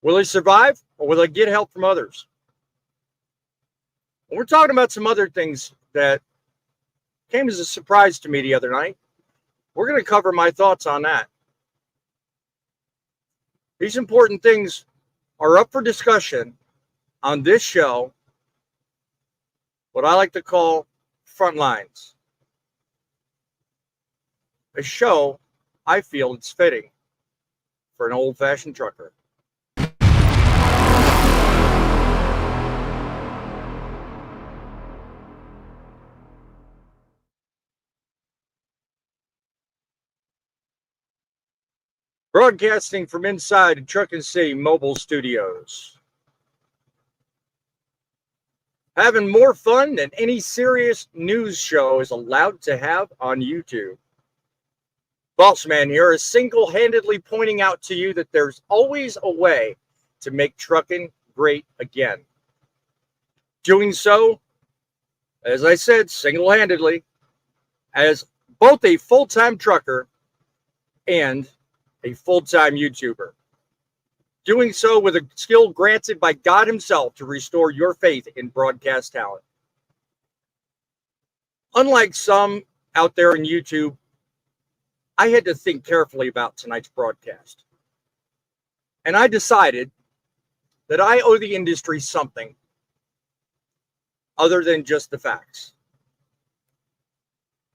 Will they survive, or will they get help from others? We're talking about some other things that came as a surprise to me the other night. We're going to cover my thoughts on that. These important things are up for discussion on this show, what I like to call Frontlines. A show I feel it's fitting for an old-fashioned trucker. Broadcasting from inside the Truckin City mobile studios. Having more fun than any serious news show is allowed to have on YouTube. Bossman here is single-handedly pointing out to you that there's always a way to make trucking great again. Doing so, as I said, single-handedly, as both a full-time trucker and a full-time YouTuber. Doing so with a skill granted by God himself to restore your faith in broadcast talent. Unlike some out there in YouTube, I had to think carefully about tonight's broadcast. And I decided that I owe the industry something other than just the facts.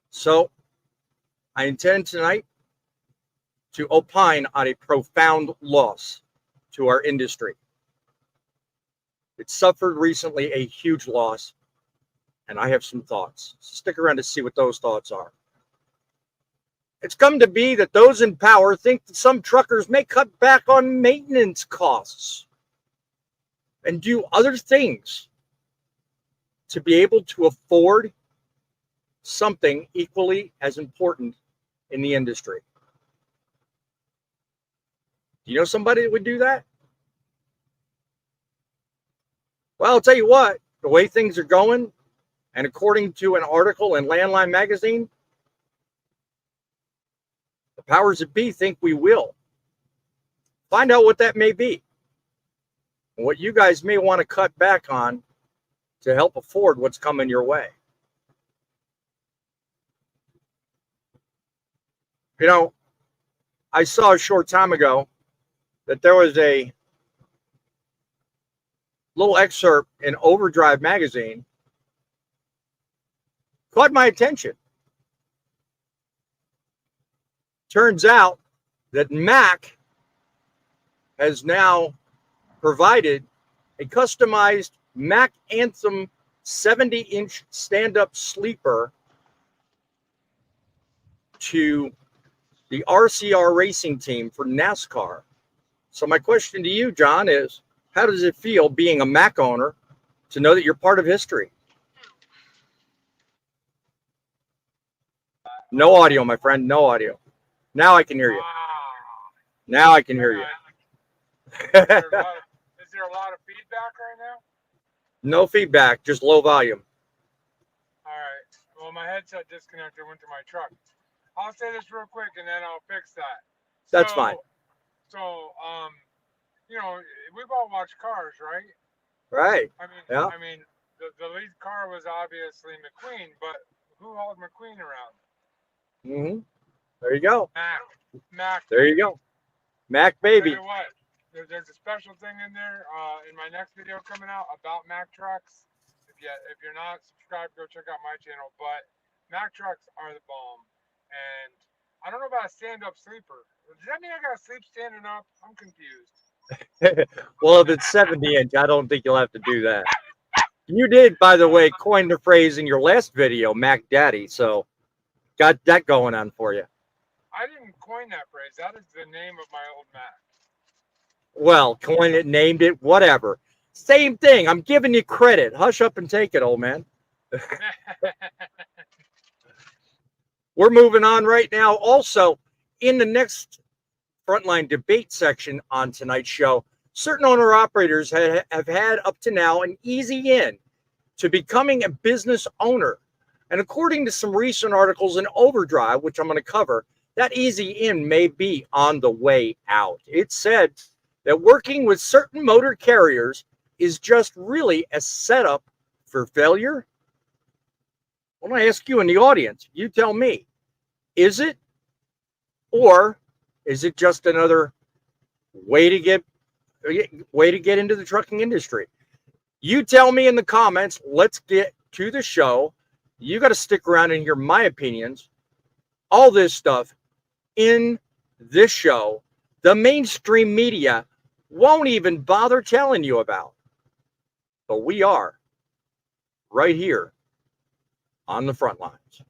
So, I intend tonight to opine on a profound loss to our industry. It suffered recently a huge loss, and I have some thoughts. So stick around to see what those thoughts are. It's come to be that those in power think that some truckers may cut back on maintenance costs and do other things to be able to afford something equally as important in the industry. Do you know somebody that would do that? Well, I'll tell you what, the way things are going, and according to an article in Landline magazine, the powers that be think we will. Find out what that may be, and what you guys may want to cut back on to help afford what's coming your way. You know, I saw a short time ago that there was a little excerpt in Overdrive magazine caught my attention. Turns out that Mac has now provided a customized Mac Anthem 70-inch stand-up sleeper to the RCR racing team for NASCAR. So my question to you, John, is how does it feel being a Mac owner to know that you're part of history? No audio, my friend, no audio. Now I can hear you. Now I can hear you. Is there a lot of feedback right now? No feedback, just low volume. All right. Well, my headset disconnector went to my truck. I'll say this real quick, and then I'll fix that. That's fine. So, you know, we've all watched Cars, right? Right. I mean, yeah. The lead car was obviously McQueen, but who hauled McQueen around? Mm-hmm. There you go. Mac. There you go. Mac baby. Tell you what, there's a special thing in there in my next video coming out about Mac trucks. If you're not subscribed, go check out my channel. But Mac trucks are the bomb, and I don't know about a stand-up sleeper. Does that mean I gotta sleep standing up? I'm confused. Well, if it's 70-inch, I don't think you'll have to do that. You did, by the way, coin the phrase in your last video, Mac Daddy. So got that going on for you. I didn't coin that phrase. That is the name of my old Mac. Well, coined it, named it, whatever. Same thing. I'm giving you credit. Hush up and take it, old man. We're moving on right now. Also, in the next Frontline debate section on tonight's show, certain owner-operators have had up to now an easy in to becoming a business owner. And according to some recent articles in Overdrive, which I'm going to cover, that easy in may be on the way out. It's said that working with certain motor carriers is just really a setup for failure? When I ask you in the audience, you tell me, is it, or is it just another way to get into the trucking industry? You tell me in the comments. Let's get to the show. You got to stick around and hear my opinions. All this stuff in this show, the mainstream media won't even bother telling you about. But we are right here on the front lines.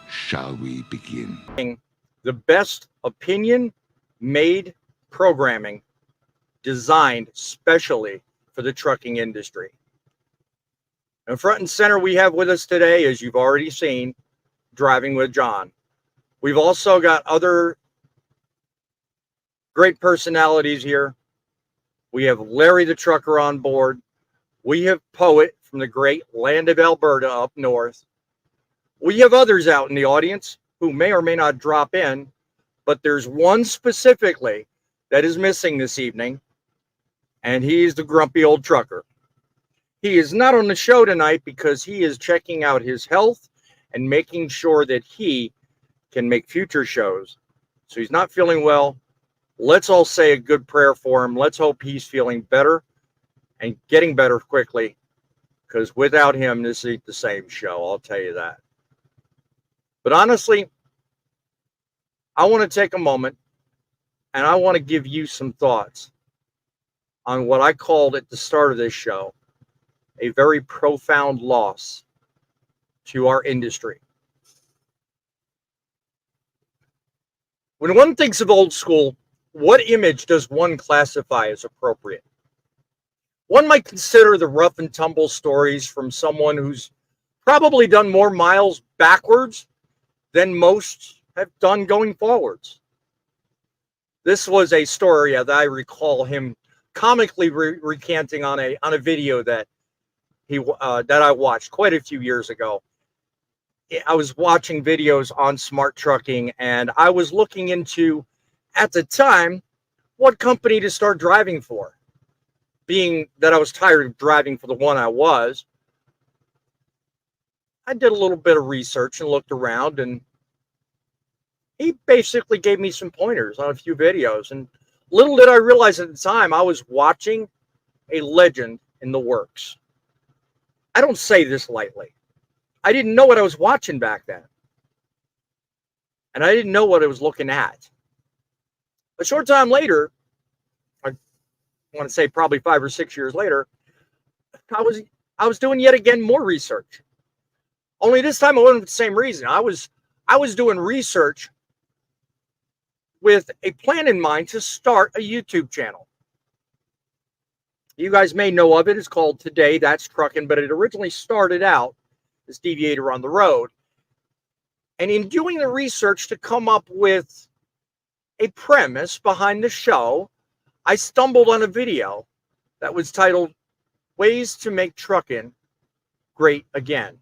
Shall we begin? The best opinion made programming designed specially for the trucking industry. And front and center we have with us today, as you've already seen, Driving with John. We've also got other great personalities here. We have Larry the Trucker on board. We have Poet from the great land of Alberta up north. We have others out in the audience who may or may not drop in, but there's one specifically that is missing this evening, and he's the grumpy old trucker. He is not on the show tonight because he is checking out his health and making sure that he can make future shows. So he's not feeling well. Let's all say a good prayer for him. Let's hope he's feeling better and getting better quickly, because without him, this ain't the same show. I'll tell you that. But honestly, I want to take a moment and I want to give you some thoughts on what I called at the start of this show a very profound loss to our industry. When one thinks of old school, what image does one classify as appropriate? One might consider the rough and tumble stories from someone who's probably done more miles backwards than most have done going forwards. This was a story that I recall him comically recanting on a video that I watched quite a few years ago. I was watching videos on smart trucking, and I was looking into, at the time, what company to start driving for. Being that I was tired of driving for the one I was, I did a little bit of research and looked around, and he basically gave me some pointers on a few videos. And little did I realize at the time, I was watching a legend in the works. I don't say this lightly. I didn't know what I was watching back then. And I didn't know what I was looking at. A short time later, I want to say probably 5 or 6 years later, I was doing yet again more research. Only this time it wasn't for the same reason. I was doing research with a plan in mind to start a YouTube channel. You guys may know of it. It's called Today That's Truckin', but it originally started out as Deviator on the Road. And in doing the research to come up with a premise behind the show, I stumbled on a video that was titled Ways to Make Truckin' Great Again.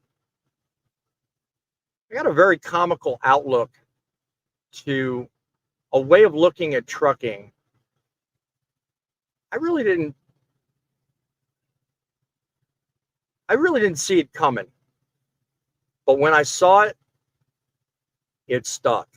I got a very comical outlook to a way of looking at trucking. I really didn't see it coming. But when I saw it, it stuck.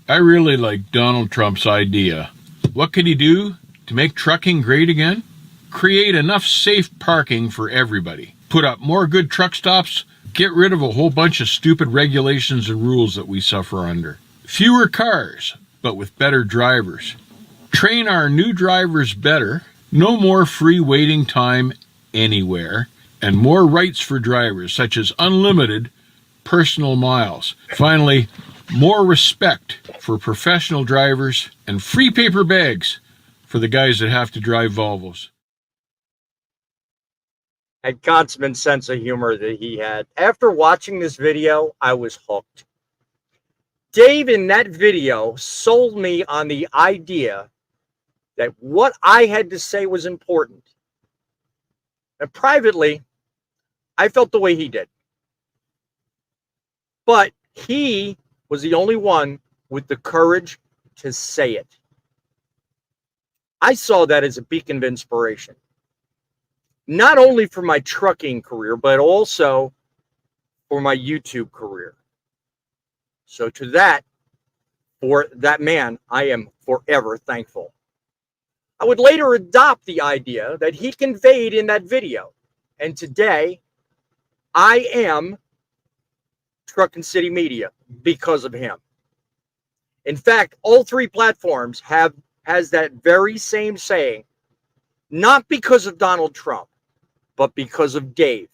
I really like Donald Trump's idea. What can he do to make trucking great again? Create enough safe parking for everybody. Put up more good truck stops. Get rid of a whole bunch of stupid regulations and rules that we suffer under. Fewer cars, but with better drivers. Train our new drivers better. No more free waiting time anywhere. And more rights for drivers, such as unlimited personal miles. Finally, more respect for professional drivers and free paper bags for the guys that have to drive Volvos. And consummate sense of humor that he had. After watching this video, I was hooked. Dave, in that video, sold me on the idea that what I had to say was important. And privately, I felt the way he did. But he was the only one with the courage to say it. I saw that as a beacon of inspiration, not only for my trucking career, but also for my YouTube career. So for that man, I am forever thankful. I would later adopt the idea that he conveyed in that video. And today, I am Truckin City Media because of him. In fact, all three platforms has that very same saying, not because of Donald Trump, but because of Dave.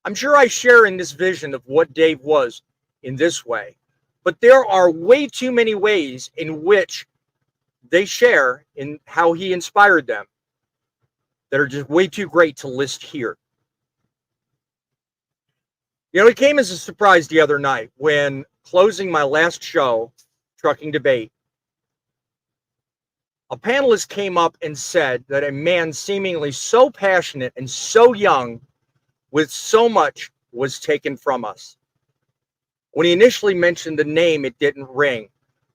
I'm sure I share in this vision of what Dave was in this way, but there are way too many ways in which they share in how he inspired them that are just way too great to list here. You know, it came as a surprise the other night when closing my last show, Trucking Debate. A panelist came up and said that a man seemingly so passionate and so young with so much was taken from us. When he initially mentioned the name, it didn't ring.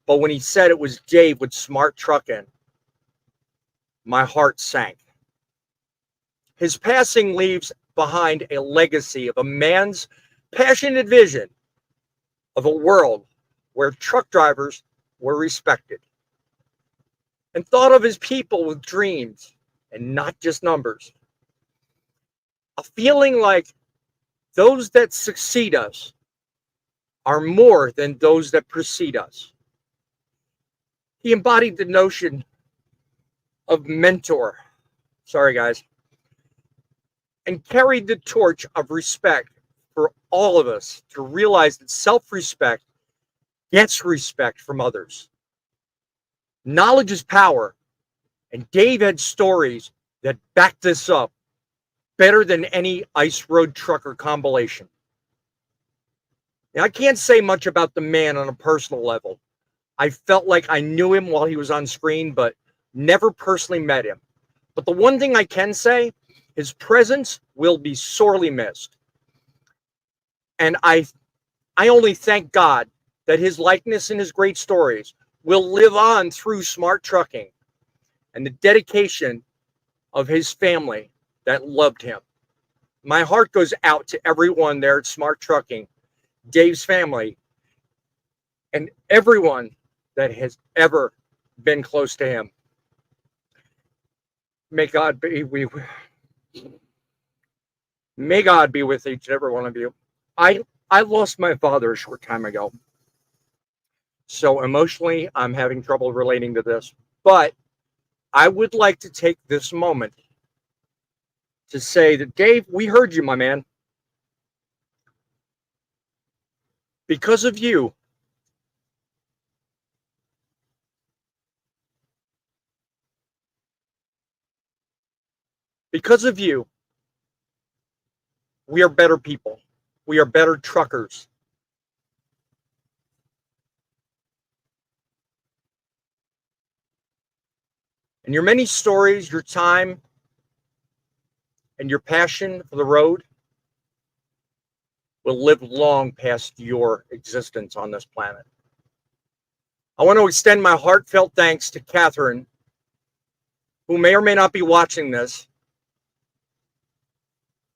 But when he said it was Dave with Smart Truckin', my heart sank. His passing leaves behind a legacy of a man's passionate vision of a world where truck drivers were respected and thought of his people with dreams and not just numbers. A feeling like those that succeed us are more than those that precede us. He embodied the notion of mentor. Sorry, guys. And carried the torch of respect for all of us to realize that self-respect gets respect from others. Knowledge is power, and Dave had stories that back this up better than any ice road trucker compilation. Now, I can't say much about the man on a personal level. I felt like I knew him while he was on screen, but never personally met him. But the one thing I can say, his presence will be sorely missed. And I only thank God that his likeness and his great stories will live on through Smart Trucking and the dedication of his family that loved him. My heart goes out to everyone there at Smart Trucking, Dave's family, and everyone that has ever been close to him. May God be with each and every one of you. I lost my father a short time ago, so emotionally I'm having trouble relating to this. But I would like to take this moment to say that, Dave, we heard you, my man. Because of you, we are better people. We are better truckers. And your many stories, your time, and your passion for the road will live long past your existence on this planet. I want to extend my heartfelt thanks to Catherine, who may or may not be watching this,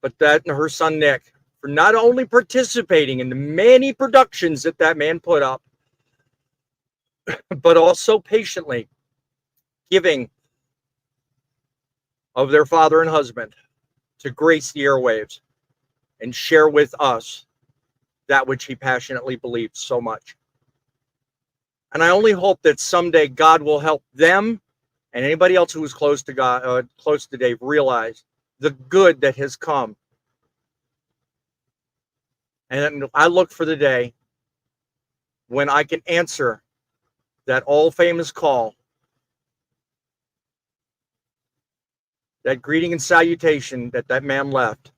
but that and her son Nick, for not only participating in the many productions that man put up, but also patiently giving of their father and husband to grace the airwaves and share with us that which he passionately believed so much. And I only hope that someday God will help them and anybody else who was close to God, close to Dave, realize the good that has come. And I look for the day when I can answer that all famous call, that greeting and salutation that man left.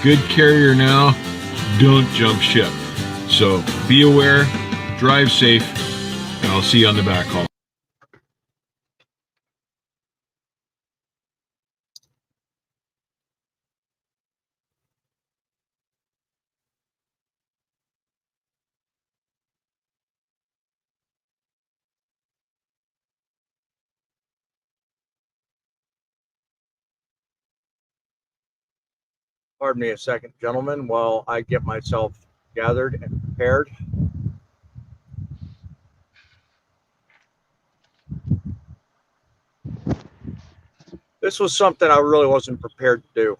Good carrier now, don't jump ship. So be aware, drive safe, and I'll see you on the back haul. Pardon me a second, gentlemen, while I get myself gathered and prepared. This was something I really wasn't prepared to do,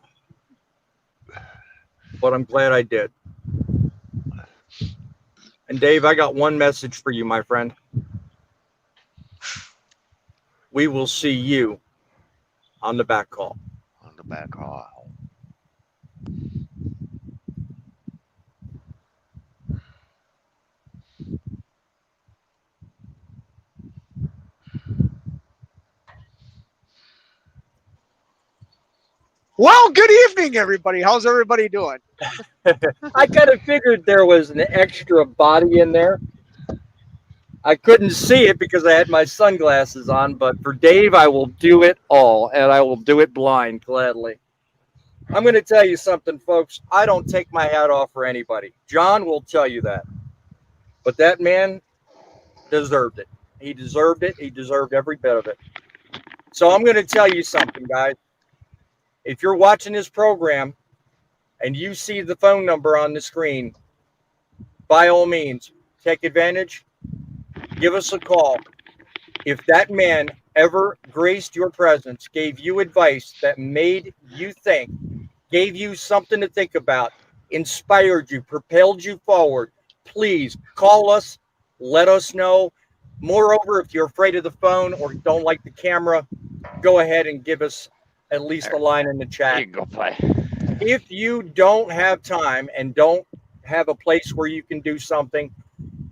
but I'm glad I did. And Dave, I got one message for you, my friend. We will see you on the back call. On the back hall. Well, good evening, everybody. How's everybody doing? I kind of figured there was an extra body in there. I couldn't see it because I had my sunglasses on, but for Dave, I will do it all, and I will do it blind gladly. I'm going to tell you something, folks. I don't take my hat off for anybody. John will tell you that. But that man deserved it. He deserved it. He deserved every bit of it. So I'm going to tell you something, guys. If you're watching this program and you see the phone number on the screen, by all means, take advantage. Give us a call. If that man ever graced your presence, gave you advice that made you think, gave you something to think about, inspired you, propelled you forward, please call us, let us know. Moreover, if you're afraid of the phone or don't like the camera, go ahead and give us at least a line in the There chat. you go, play. If you don't have time and don't have a place where you can do something,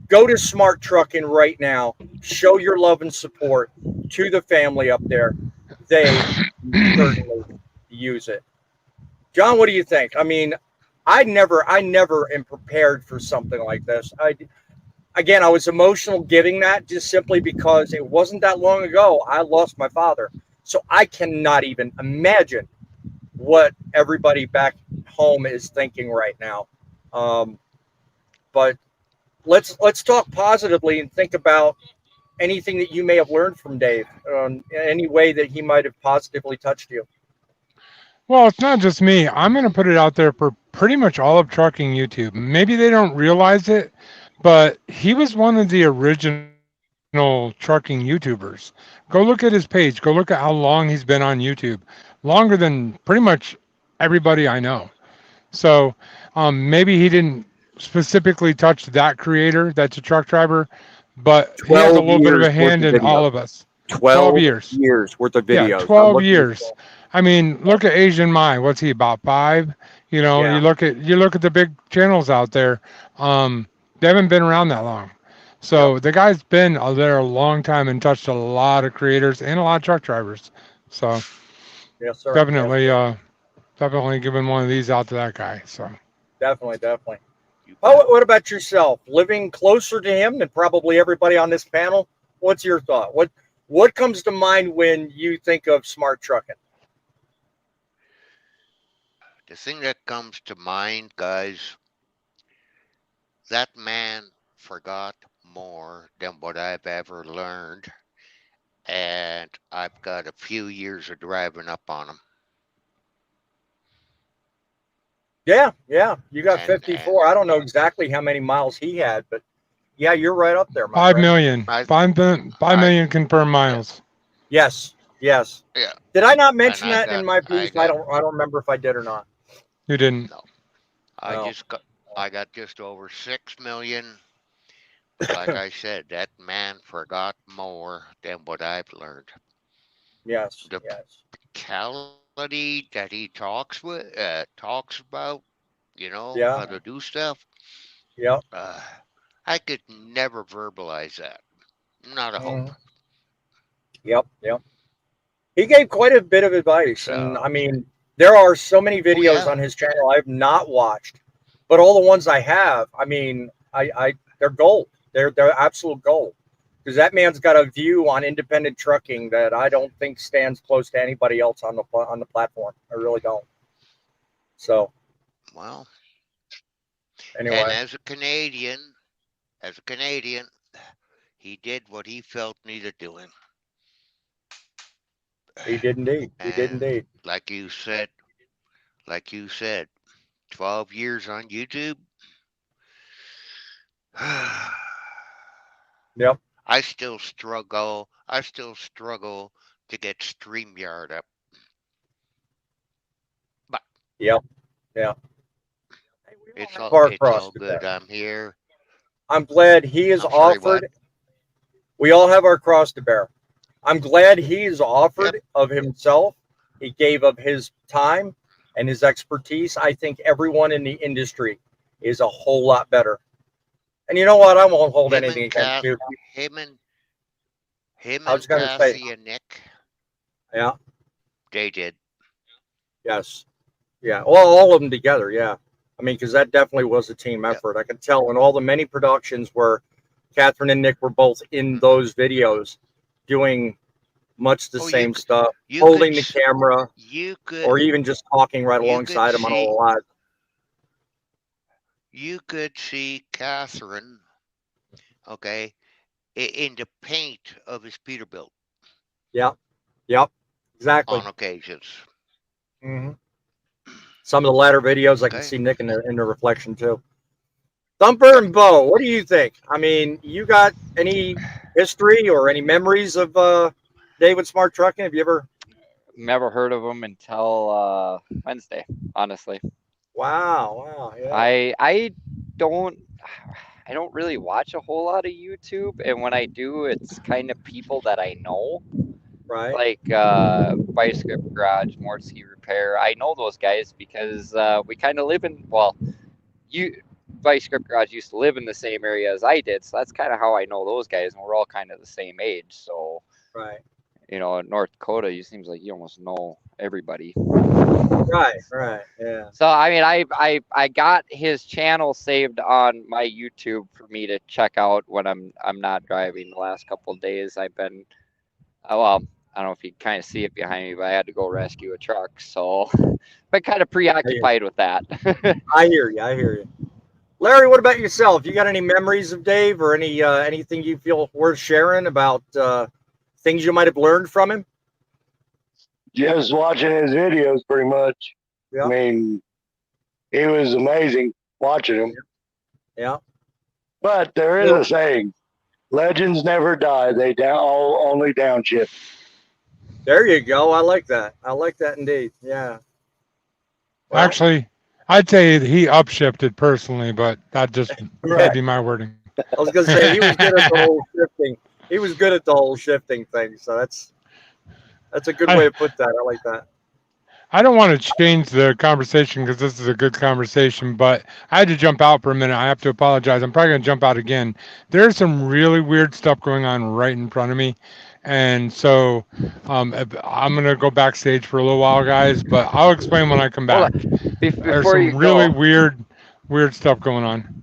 go to Smart Truckin right now. Show your love and support to the family up there. They certainly use it. John, what do you think? I mean, I never am prepared for something like this. Again, I was emotional giving that just simply because it wasn't that long ago I lost my father. So I cannot even imagine what everybody back home is thinking right now. Um, but let's talk positively and think about anything that you may have learned from Dave, any way that he might have positively touched you. Well, it's not just me. I'm going to put it out there for pretty much all of trucking YouTube. Maybe they don't realize it, but he was one of the original trucking YouTubers. Go look at his page. Go look at how long he's been on YouTube. Longer than pretty much everybody I know. So maybe he didn't specifically touch that creator that's a truck driver, but he has a 12 little bit of years a worth hand of in all videos. of us. 12 12 years. years worth of Yeah, videos. I'm 12 looking at years. I mean, look at Asian Mai. What's he about 5? You know, yeah, you look at the big channels out there. They haven't been around that long. yep, So the guy's been there a long time and touched a lot of creators and a lot of truck drivers. So yes, sir. Yes, definitely, sir. definitely giving one of these out to that guy. So Definitely, definitely. You Oh, bet. what about yourself? Living closer to him than probably everybody on this panel. What's your thought? What comes to mind when you think of smart trucking? The thing that comes to mind, guys, that man forgot more than what I've ever learned, and I've got a few years of driving up on him. Yeah, yeah. You got And 54. I don't know exactly how many miles he had, but yeah, you're right up there, my 5 friend. million, I, 5 I, million confirmed yeah, miles. Yes, yes. yeah, Did I not and mention that in my I piece? I got don't. I don't remember if I did or not. You didn't. no, No. I got just over 6 million. But like I said, that man forgot more than what I've learned. Yes, The yes. physicality that he talks about, how Yeah, to do stuff. yeah. Uh, I could never verbalize that. Not a hope. Mhm. Yep, yep. He gave quite a bit of advice, and So, I mean, there are so many oh videos yeah, on his channel I've not watched, but all the ones I have, I mean, they're gold. They're absolute gold because that man's got a view on independent trucking that I don't think stands close to anybody else on the platform. I really don't. So well, and anyway, as a Canadian, he did what he felt needed doing. he did indeed. He did And indeed. like you said, 12 years on YouTube. Yep. I still struggle. To get StreamYard up. But Yep. Yeah. Hey, we all have it's our cross all to good. bear. I'm here. I'm glad he is I'm sorry, what? offered. We all have our cross to bear. I'm glad he's offered Yep. of himself. He gave of his time and his expertise. I think everyone in the industry is a whole lot better. And you know what? I won't hold Him anything and against Cass, you. him and him I was and going to say, Cassie and Nick, yeah, they did. yes, yeah. Well, all of them together, yeah. I mean, because that definitely was a team Yep. effort. I could tell in all the many productions where Catherine and Nick were both in Mhm. those videos doing much the Oh, same could stuff, you could holding the s- camera, you could or even just talking right you could alongside him on see all live. Catherine, okay, in the paint of his Peterbilt Yep, yep, exactly. on occasions. hmm Some of the latter videos, I can Okay. see Nick in the reflection too. Thumper Yep. and Bo, what do you think? I mean, you got any history or any memories of David Smart Trucking? Have you ever? Never heard of him until Wednesday, honestly. Wow, yeah, I don't I don't really watch a whole lot of YouTube, and when I do, it's kind of people that I know, right. like Bicycle Garage, Mortsky Repair. I know those guys because we kind of live in, well, you Bicycle Garage used to live in the same area as I did, so that's kind of how I know those guys, and we're all kind of the same age. So, Right, in North Dakota, it seems like you almost know everybody. right, yeah. So I mean, I got his channel saved on my YouTube for me to check out when I'm not driving. The last couple of days, I've been well, I don't know if you kind of see it behind me, but I had to go rescue a truck, so been kind of preoccupied with that. I hear you. I hear you. Larry, what about yourself? You got any memories of Dave or anything you feel worth sharing about things you might have learned from him? Just watching his videos, pretty much. Yeah, I mean, he was amazing watching him. yeah. But there is a saying: legends never die; they only downshift. There you go. I like that. I like that indeed. Yeah. Well, Actually, I'd say he upshifted personally, but that just may Correct. be my wording. I was gonna say he was good at the whole shifting. He was good at the whole shifting thing. So that's a good way I, to put that. I like that. I don't want to change the conversation because this is a good conversation, but I had to jump out for a minute. I have to apologize. I'm probably going to jump out again. There's some really weird stuff going on right in front of me. And so I'm going to go backstage for a little while, guys, but I'll explain when I come Hold back. on, There's before you some really go, weird stuff going on.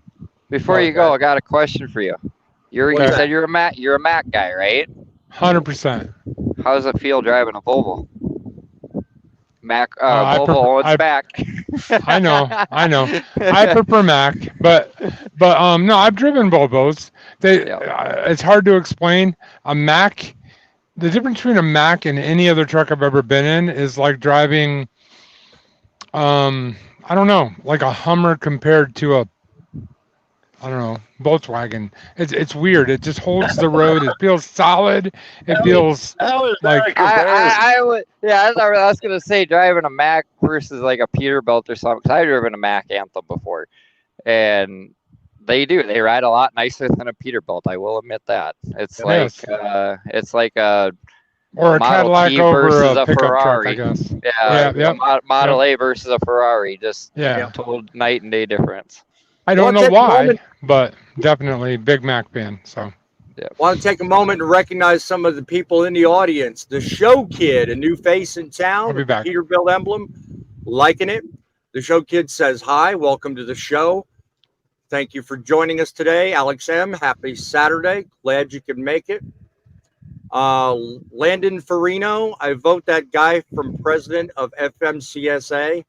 before you Okay. go, I got a question for you. You What's said that? you're a Mac guy, right? 100%. How does it feel driving a Volvo? Mac, I Volvo prefer, owns Mac. I know. I prefer Mac, but no, I've driven Volvos. Yeah. It's hard to explain. A Mac, the difference between a Mac and any other truck I've ever been in is like driving, I don't know, like a Hummer compared to a, I don't know, Volkswagen. It's weird. It just holds the road. It feels solid. It feels How is like that a comparison? I would, yeah, I was gonna say driving a Mac versus like a Peterbilt or something. Cause I've driven a Mac Anthem before, and they ride a lot nicer than a Peterbilt. I will admit that. It's like yes, it's like a or a Model Cadillac T over versus a a pickup truck, I Ferrari. guess. Yeah, Yeah, Right. yep, Model yep, A versus a Ferrari, just yeah. total night and day difference. I don't Want to know take a moment? why, but definitely big Mac fan. So Yeah. Want to take a moment to recognize some of the people in the audience. The Show Kid, a new face in I'll town be with the back. Peterbilt emblem, liking it. The Show Kid says hi. Welcome to the show. Thank you for joining us today, Alex M. Happy Saturday. Glad you could make it. Landon Farino, I vote that guy from president of FMCSA.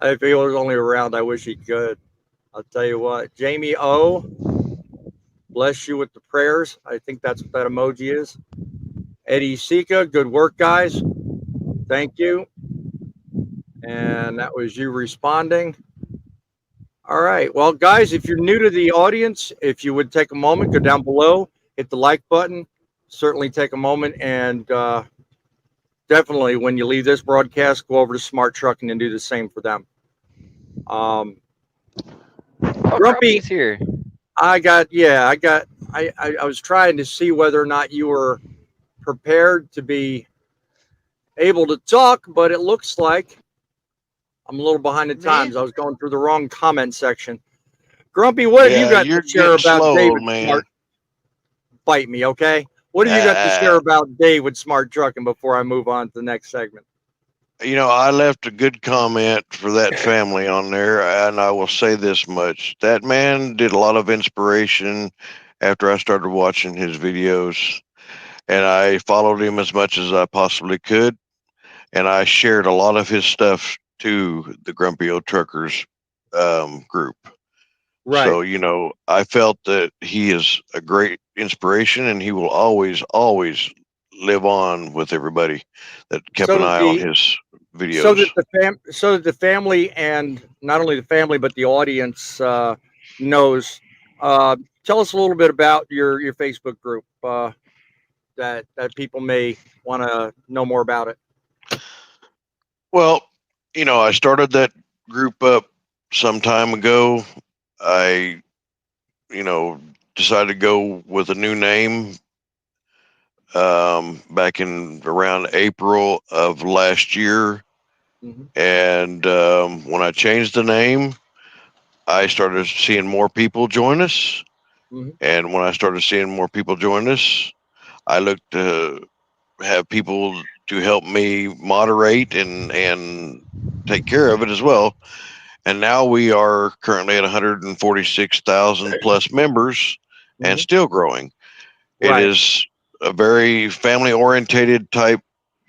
If he was only around, I wish he could. I'll tell you what. Jamie O, bless you with the prayers. I think that's what that emoji is. Eddie Sika, good work, guys. Thank you. And that was you responding. All right. Well, guys, if you're new to the audience, if you would take a moment, go down below, hit the like button. Certainly take a moment and definitely when you leave this broadcast, go over to Smart Trucking and do the same for them. Oh, Grumpy, Grumpy's here. I was trying to see whether or not you were prepared to be able to talk, but it looks like I'm a little behind the Me? times. I was going through the wrong comment section. Grumpy, what have you Yeah, got you're to share getting about slow, David old man. Smart? Bite me, okay? What have you got to share about David Smart Trucking before I move on to the next segment? You know, I left a good comment for that family on there, and I will say this much. That man did a lot of inspiration after I started watching his videos, and I followed him as much as I possibly could, and I shared a lot of his stuff to the Grumpy Old Truckers group. Right. So, you know, I felt that he is a great inspiration, and he will always, always live on with everybody that kept So an that eye on the his videos. so that the family and not only the family but the audience knows. Tell us a little bit about your Facebook group that people may want to know more about it. Well, you know, I started that group up some time ago. I, you know, decided to go with a new name back in around April of last year. Mm-hmm. And when I changed the name, I started seeing more people join us. Mm-hmm. And when I started seeing more people join us, I looked to have people to help me moderate and take care of it as well. And now we are currently at 146,000 plus members and Mm-hmm. still growing. It Right. is a very family orientated type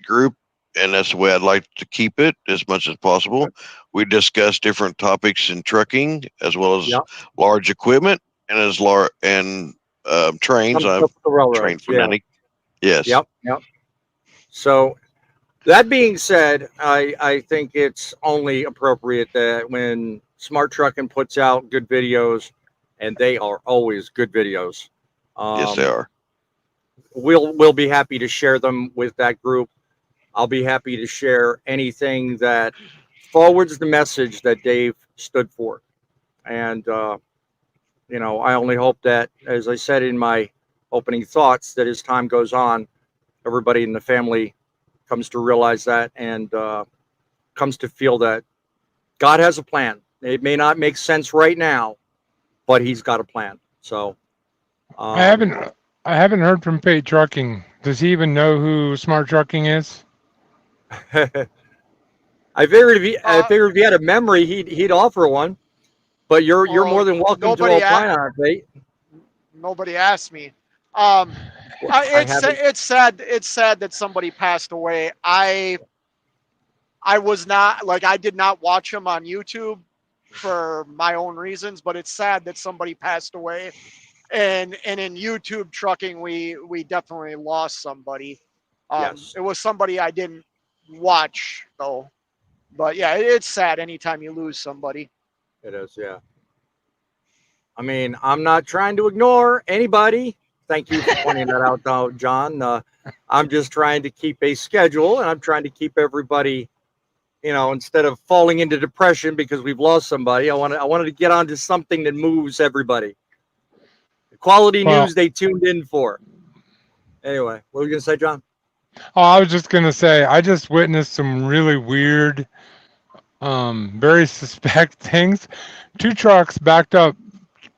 group, and that's the way I'd like to keep it as much as possible. We discuss different topics in trucking as well as Yep. large equipment and as large and trains. Some I'm stuff with the trained railroads. Yeah. fanatic. Yes. Yep. Yep. So that being said, I think it's only appropriate that when Smart Trucking puts out good videos, and they are always good videos, Yes, they are. we'll be happy to share them with that group. I'll be happy to share anything that forwards the message that Dave stood for. And you know, I only hope that, as I said in my opening thoughts, that as time goes on, everybody in the family comes to realize that and comes to feel that God has a plan. It may not make sense right now, but He's got a plan. So I haven't heard from Paid Trucking. Does he even know who Smart Trucking is? I figured if he had a memory, he'd offer one. But you're more than welcome to Nobody opine on it, Pete. nobody asked me. Um, I haven't. it's sad. It's sad that somebody passed away. I was not like I did not watch him on YouTube for my own reasons, but it's sad that somebody passed away. And in YouTube trucking, we definitely lost somebody. Yes, It was somebody I didn't watch though. But yeah, it's sad anytime you lose somebody. it is. Yeah. I mean, I'm not trying to ignore anybody. Thank you for pointing that out, though, John. I'm just trying to keep a schedule, and I'm trying to keep everybody, you know, instead of falling into depression because we've lost somebody. I wanted to get onto something that moves everybody. The quality Well, news they tuned in for. Anyway, what were you gonna say, John? oh, I was just gonna say I just witnessed some really weird, very suspect things. Two trucks backed up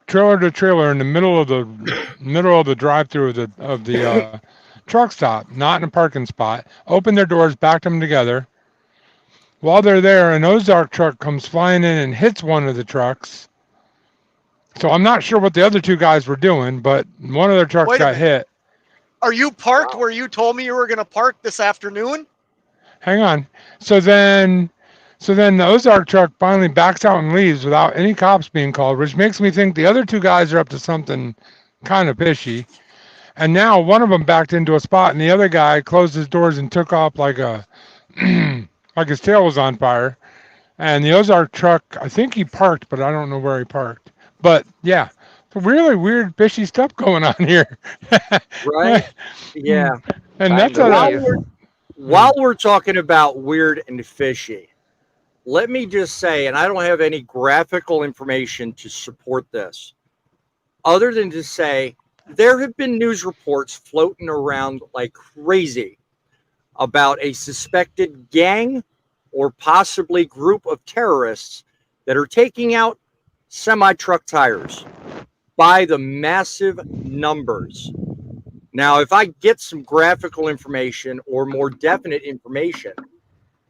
trailer to trailer in the middle of the drive-through of the truck stop, not in a parking spot. Opened their doors, backed them together. While they're there, an Ozark truck comes flying in and hits one of the trucks. So I'm not sure what the other two guys were doing, but one of their trucks Wait a got minute. hit. Are you parked Wow. where you told me you were going to park this afternoon? Hang on. So then the Ozark truck finally backs out and leaves without any cops being called, which makes me think the other two guys are up to something kind of fishy. And now one of them backed into a spot, and the other guy closed his doors and took off like a like his tail was on fire. And the Ozark truck, I think he parked, but I don't know where he parked. But yeah, really weird, fishy stuff going on here. Right? Yeah. And that's Kinda While a, wave. we're talking about weird and fishy, let me just say, and I don't have any graphical information to support this, other than to say there have been news reports floating around like crazy about a suspected gang or possibly group of terrorists that are taking out semi truck tires by the massive numbers. Now, if I get some graphical information or more definite information,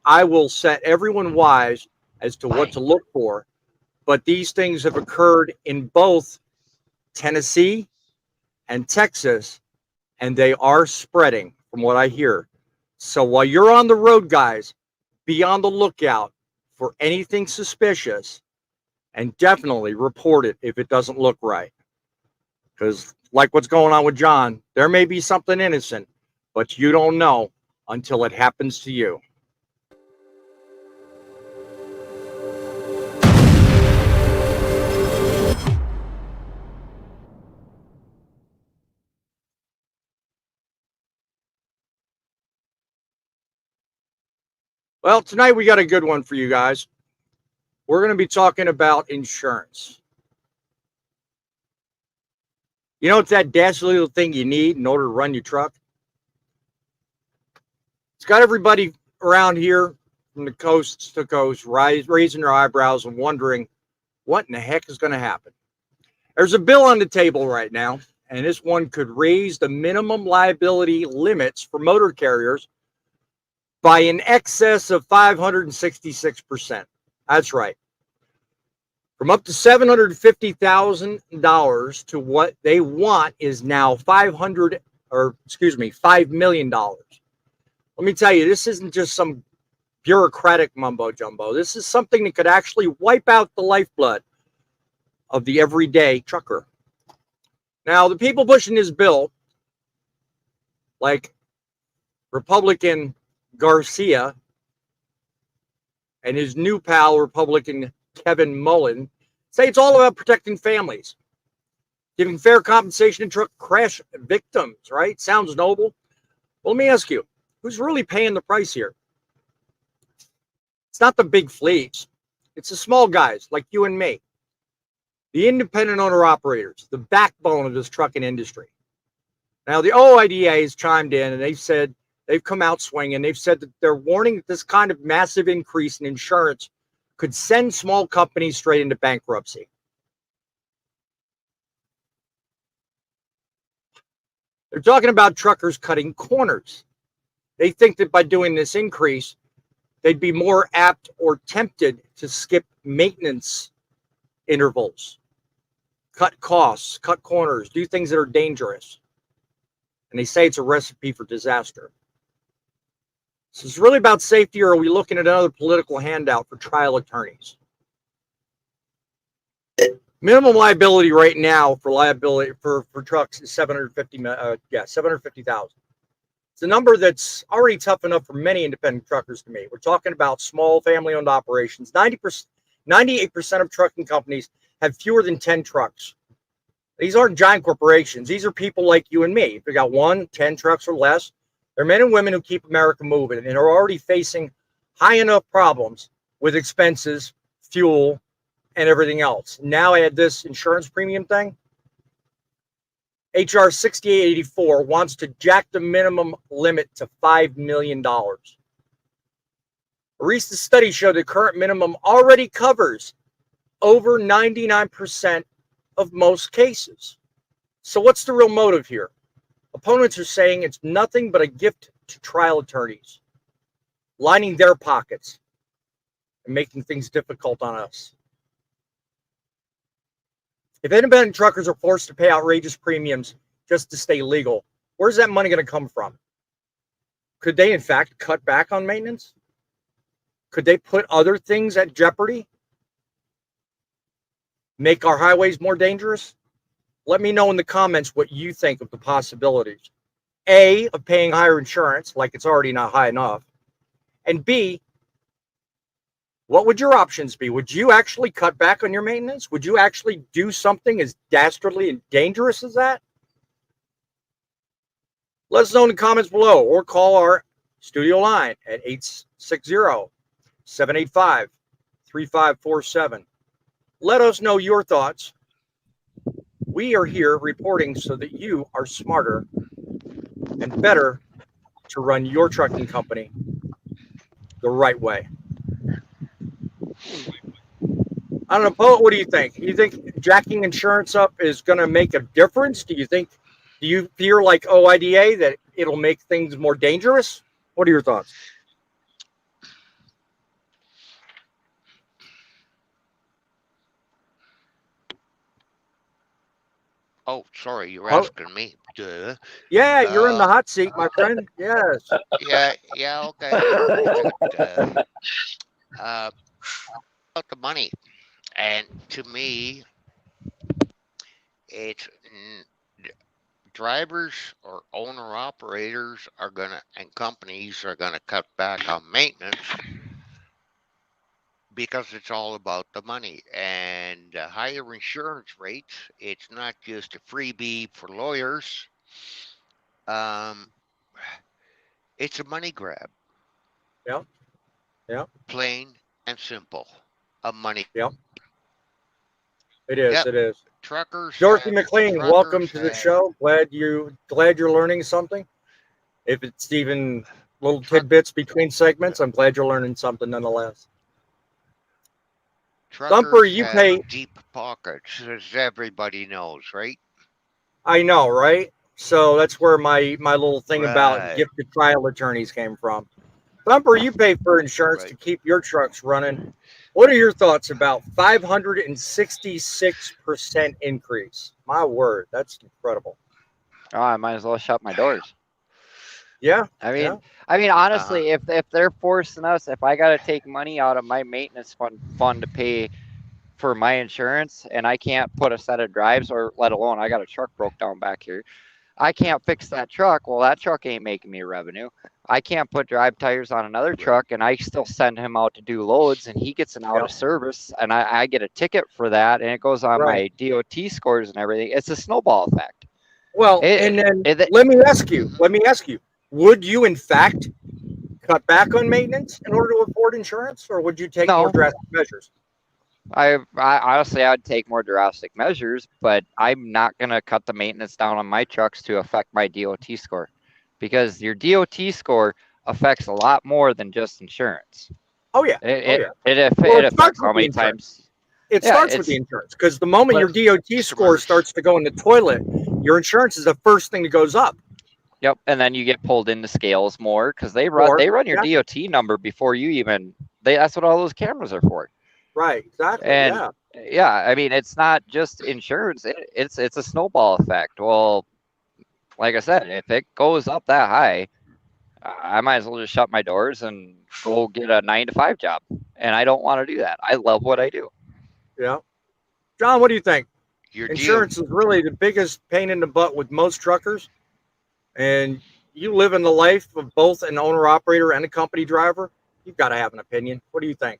I will set everyone wise as to what to look for. But these things have occurred in both Tennessee and Texas, and they are spreading from what I hear. So while you're on the road, guys, be on the lookout for anything suspicious and definitely report it if it doesn't look right. Because, like what's going on with John, there may be something innocent, but you don't know until it happens to you. Well, tonight we got a good one for you guys. We're going to be talking about insurance. You know, it's that dastardly little thing you need in order to run your truck. It's got everybody around here from the coast to coast raising their eyebrows and wondering what in the heck is going to happen. There's a bill on the table right now, and this one could raise the minimum liability limits for motor carriers by an excess of 566%. That's right. From up to $750,000 to what they want is now $5 million. Let me tell you, this isn't just some bureaucratic mumbo jumbo. This is something that could actually wipe out the lifeblood of the everyday trucker. Now, the people pushing this bill, like Republican Garcia and his new pal, Republican Kevin Mullen, say it's all about protecting families, giving fair compensation to truck crash victims, right? Sounds noble. Well, let me ask you, who's really paying the price here? It's not the big fleets. It's the small guys like you and me, the independent owner operators, the backbone of this trucking industry. Now, the OIDA has chimed in and they've said they've come out swinging. They've said that they're warning that this kind of massive increase in insurance could send small companies straight into bankruptcy. They're talking about truckers cutting corners. They think that by doing this increase, they'd be more apt or tempted to skip maintenance intervals, cut costs, cut corners, do things that are dangerous. And they say it's a recipe for disaster. So it's really about safety, or are we looking at another political handout for trial attorneys? Minimum liability right now for liability for trucks is 750,000. It's a number that's already tough enough for many independent truckers to meet. We're talking about small family-owned operations. 98% of trucking companies have fewer than 10 trucks. These aren't giant corporations. These are people like you and me. If you got 10 trucks or less, they're men and women who keep America moving and are already facing high enough problems with expenses, fuel, and everything else. Now add this insurance premium thing. HR 6884 wants to jack the minimum limit to $5 million. A recent study showed the current minimum already covers over 99% of most cases. So what's the real motive here? Opponents are saying it's nothing but a gift to trial attorneys, lining their pockets and making things difficult on us. If independent truckers are forced to pay outrageous premiums just to stay legal, where's that money going to come from? Could they, in fact, cut back on maintenance? Could they put other things at jeopardy? Make our highways more dangerous? Let me know in the comments what you think of the possibilities. A, of paying higher insurance, like it's already not high enough. And B, what would your options be? Would you actually cut back on your maintenance? Would you actually do something as dastardly and dangerous as that? Let us know in the comments below or call our studio line at 860-785-3547. Let us know your thoughts. We are here reporting so that you are smarter and better to run your trucking company the right way. I don't know, Poet, what do you think? Do you think jacking insurance up is going to make a difference? Do you fear like OIDA that it'll make things more dangerous? What are your thoughts? Oh, sorry, you're Oh, asking me. Duh. yeah, you're in the hot seat, my friend. Yes. Yeah, okay. About the money, and to me, it's drivers or owner operators are gonna and companies are gonna cut back on maintenance because it's all about the money and higher insurance rates. It's not just a freebie for lawyers. Um, it's a money grab, Yeah. Yeah. plain and simple. A money. Yeah. It is. Yep. It is. Truckers. Dorothy McLean, welcome Truckers to the have show. Glad you're learning something. If it's even little truck tidbits between segments, I'm glad you're learning something nonetheless. Thumper, truckers you have pay. deep pockets, as everybody knows, right? I know, right? So that's where my little thing about Right. gifted trial attorneys came from. Thumper, you pay for insurance to Right. keep your trucks running. What are your thoughts about 566% increase? My word, that's incredible. Oh, I might as well shut my doors. Yeah, I yeah, mean, I mean, Uh-huh. honestly, if they're forcing us, if I got to take money out of my maintenance fund to pay for my insurance, and I can't put a set of drives, or let alone I got a truck broke down back here, I can't fix that truck. Well, that truck ain't making me revenue. I can't put drive tires on another Right. truck, and I still send him out to do loads, and he gets an out yeah, of service, and I get a ticket for that, and it goes on right. my DOT scores and everything. It's a snowball effect. Well, and It, then it, Mm-hmm. let me ask you, would you in fact cut back on maintenance in order to afford insurance, or would you take more no, drastic measures? I honestly I'd take more drastic measures, but I'm not gonna cut the maintenance down on my trucks to affect my DOT score, because your DOT score affects a lot more than just insurance. Oh yeah, oh yeah. Well, It it starts affects with how the many insurance. times. It Yeah, starts with the it's insurance because the moment But your DOT score customers, starts to go in the toilet, your insurance is the first thing that goes up. yep, and then you get pulled into scales more because Or they run your yeah, DOT number before you even they that's what all those cameras are for. right, exactly, And yeah, yeah, I mean it's not just insurance, it's a snowball effect. Well, like I said, if it goes up that high, I might as well just shut my doors and go get a 9 to 5 job. And I don't want to do that. I love what I do. yeah. John, what do you think? your deal. Insurance is really the biggest pain in the butt with most truckers, and you live in the life of both an owner operator and a company driver. You've got to have an opinion. What do you think?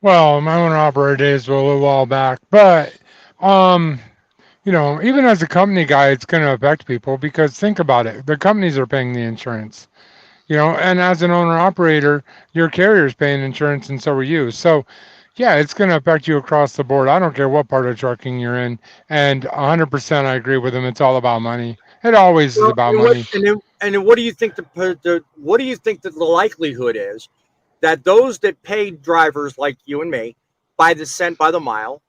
Well, my owner operator days were a little while back, but um, even as a company guy, it's going to affect people because think about it. The companies are paying the insurance, and as an owner operator, your carrier's paying insurance and so are you. So, yeah, it's going to affect you across the board. I don't care what part of trucking you're in. And 100% I agree with him. It's all about money. It always is Well, about and what money. and then what do you think what do you think that the likelihood is that those that pay drivers like you and me by the cent by the mile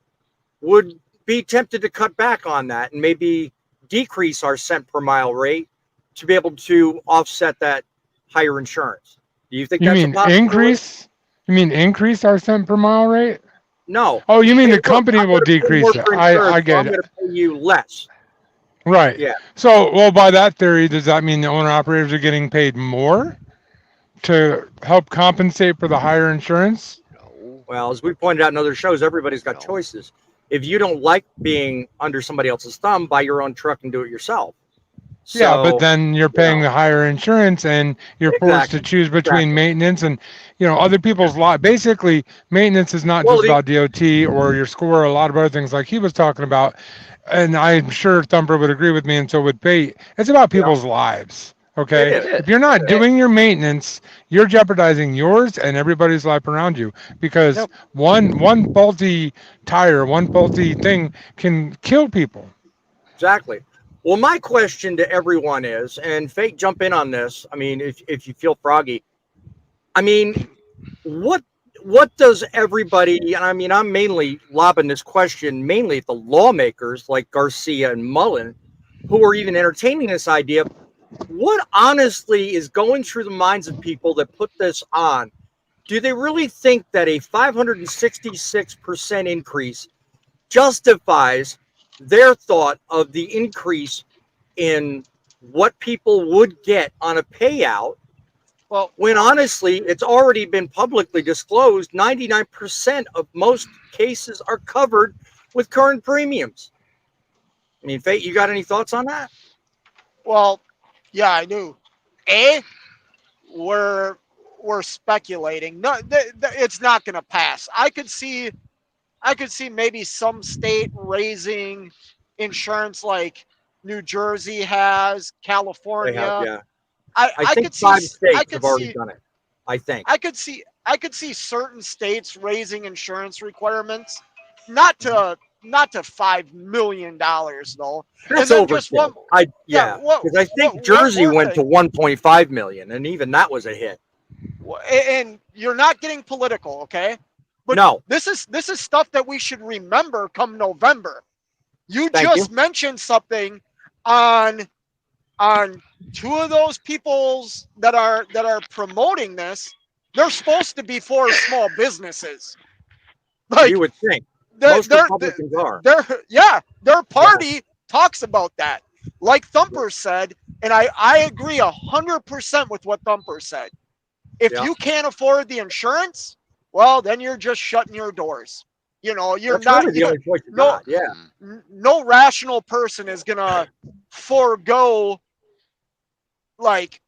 would be tempted to cut back on that and maybe decrease our cent per mile rate to be able to offset that higher insurance? Do you think You that's a mean possibility? increase? You mean increase our cent per mile rate? No. Oh, you mean Hey, the look, company I'm will going to pay more decrease it. for I insurance, so get I'm going it. to pay you less. Right. Yeah. So, well, by that theory, does that mean the owner operators are getting paid more to help compensate for the higher insurance? No, Well, as we pointed out in other shows, everybody's got no. choices. If you don't like being under somebody else's thumb, buy your own truck and do it yourself. Yeah, but So, then you're you paying know, the higher insurance and you're forced to exactly, choose between exactly. maintenance and, other people's lot. Basically, maintenance is not Well, just about DOT or your score, or a lot of other things like he was talking about. And I'm sure Thumper would agree with me, and so would Pete. It's about you know, people's lives. it Okay. It is. is. If you're It not is. It, doing your maintenance, you're jeopardizing yours and everybody's life around you, because yep. one faulty tire, one faulty thing can kill people. Exactly. Well, my question to everyone is, and Fate, jump in on this. I mean, if you feel froggy, I mean, what what does everybody? And I mean, I'm mainly lobbing this question mainly at the lawmakers like Garcia and Mullen, who are even entertaining this idea. What honestly is going through the minds of people that put this on? Do they really think that a 566% increase justifies their thought of the increase in what people would get on a payout Well, when honestly it's already been publicly disclosed 99% of most cases are covered with current premiums? I mean, Fate, you got any thoughts on that? well, yeah, I do. A, we're we're speculating. No, it's not going to pass. I could see maybe some state raising insurance like New Jersey has, They have, California. yeah. I I I think could see five I states have could already see done it. I think. I could see certain states raising insurance requirements, not to $5 million though. And That's then just one, overkill. yeah, Yeah, because I think one Jersey more went to thing. 1.5 million, and even that was a hit. And you're not getting political, okay? But No, this is stuff that we should remember come November. You thank you. just mentioned something on on two of those peoples that are promoting this. They're supposed to be for small businesses. You Like would think they're most they're Republicans are. they're yeah, their Yeah, party talks about that. Like Thumper said, and I agree 100% with what Thumper said. If yeah. you can't afford the insurance, well, then you're just shutting your doors. You're That's not really the only choice you no got. Yeah, no rational person is gonna forego like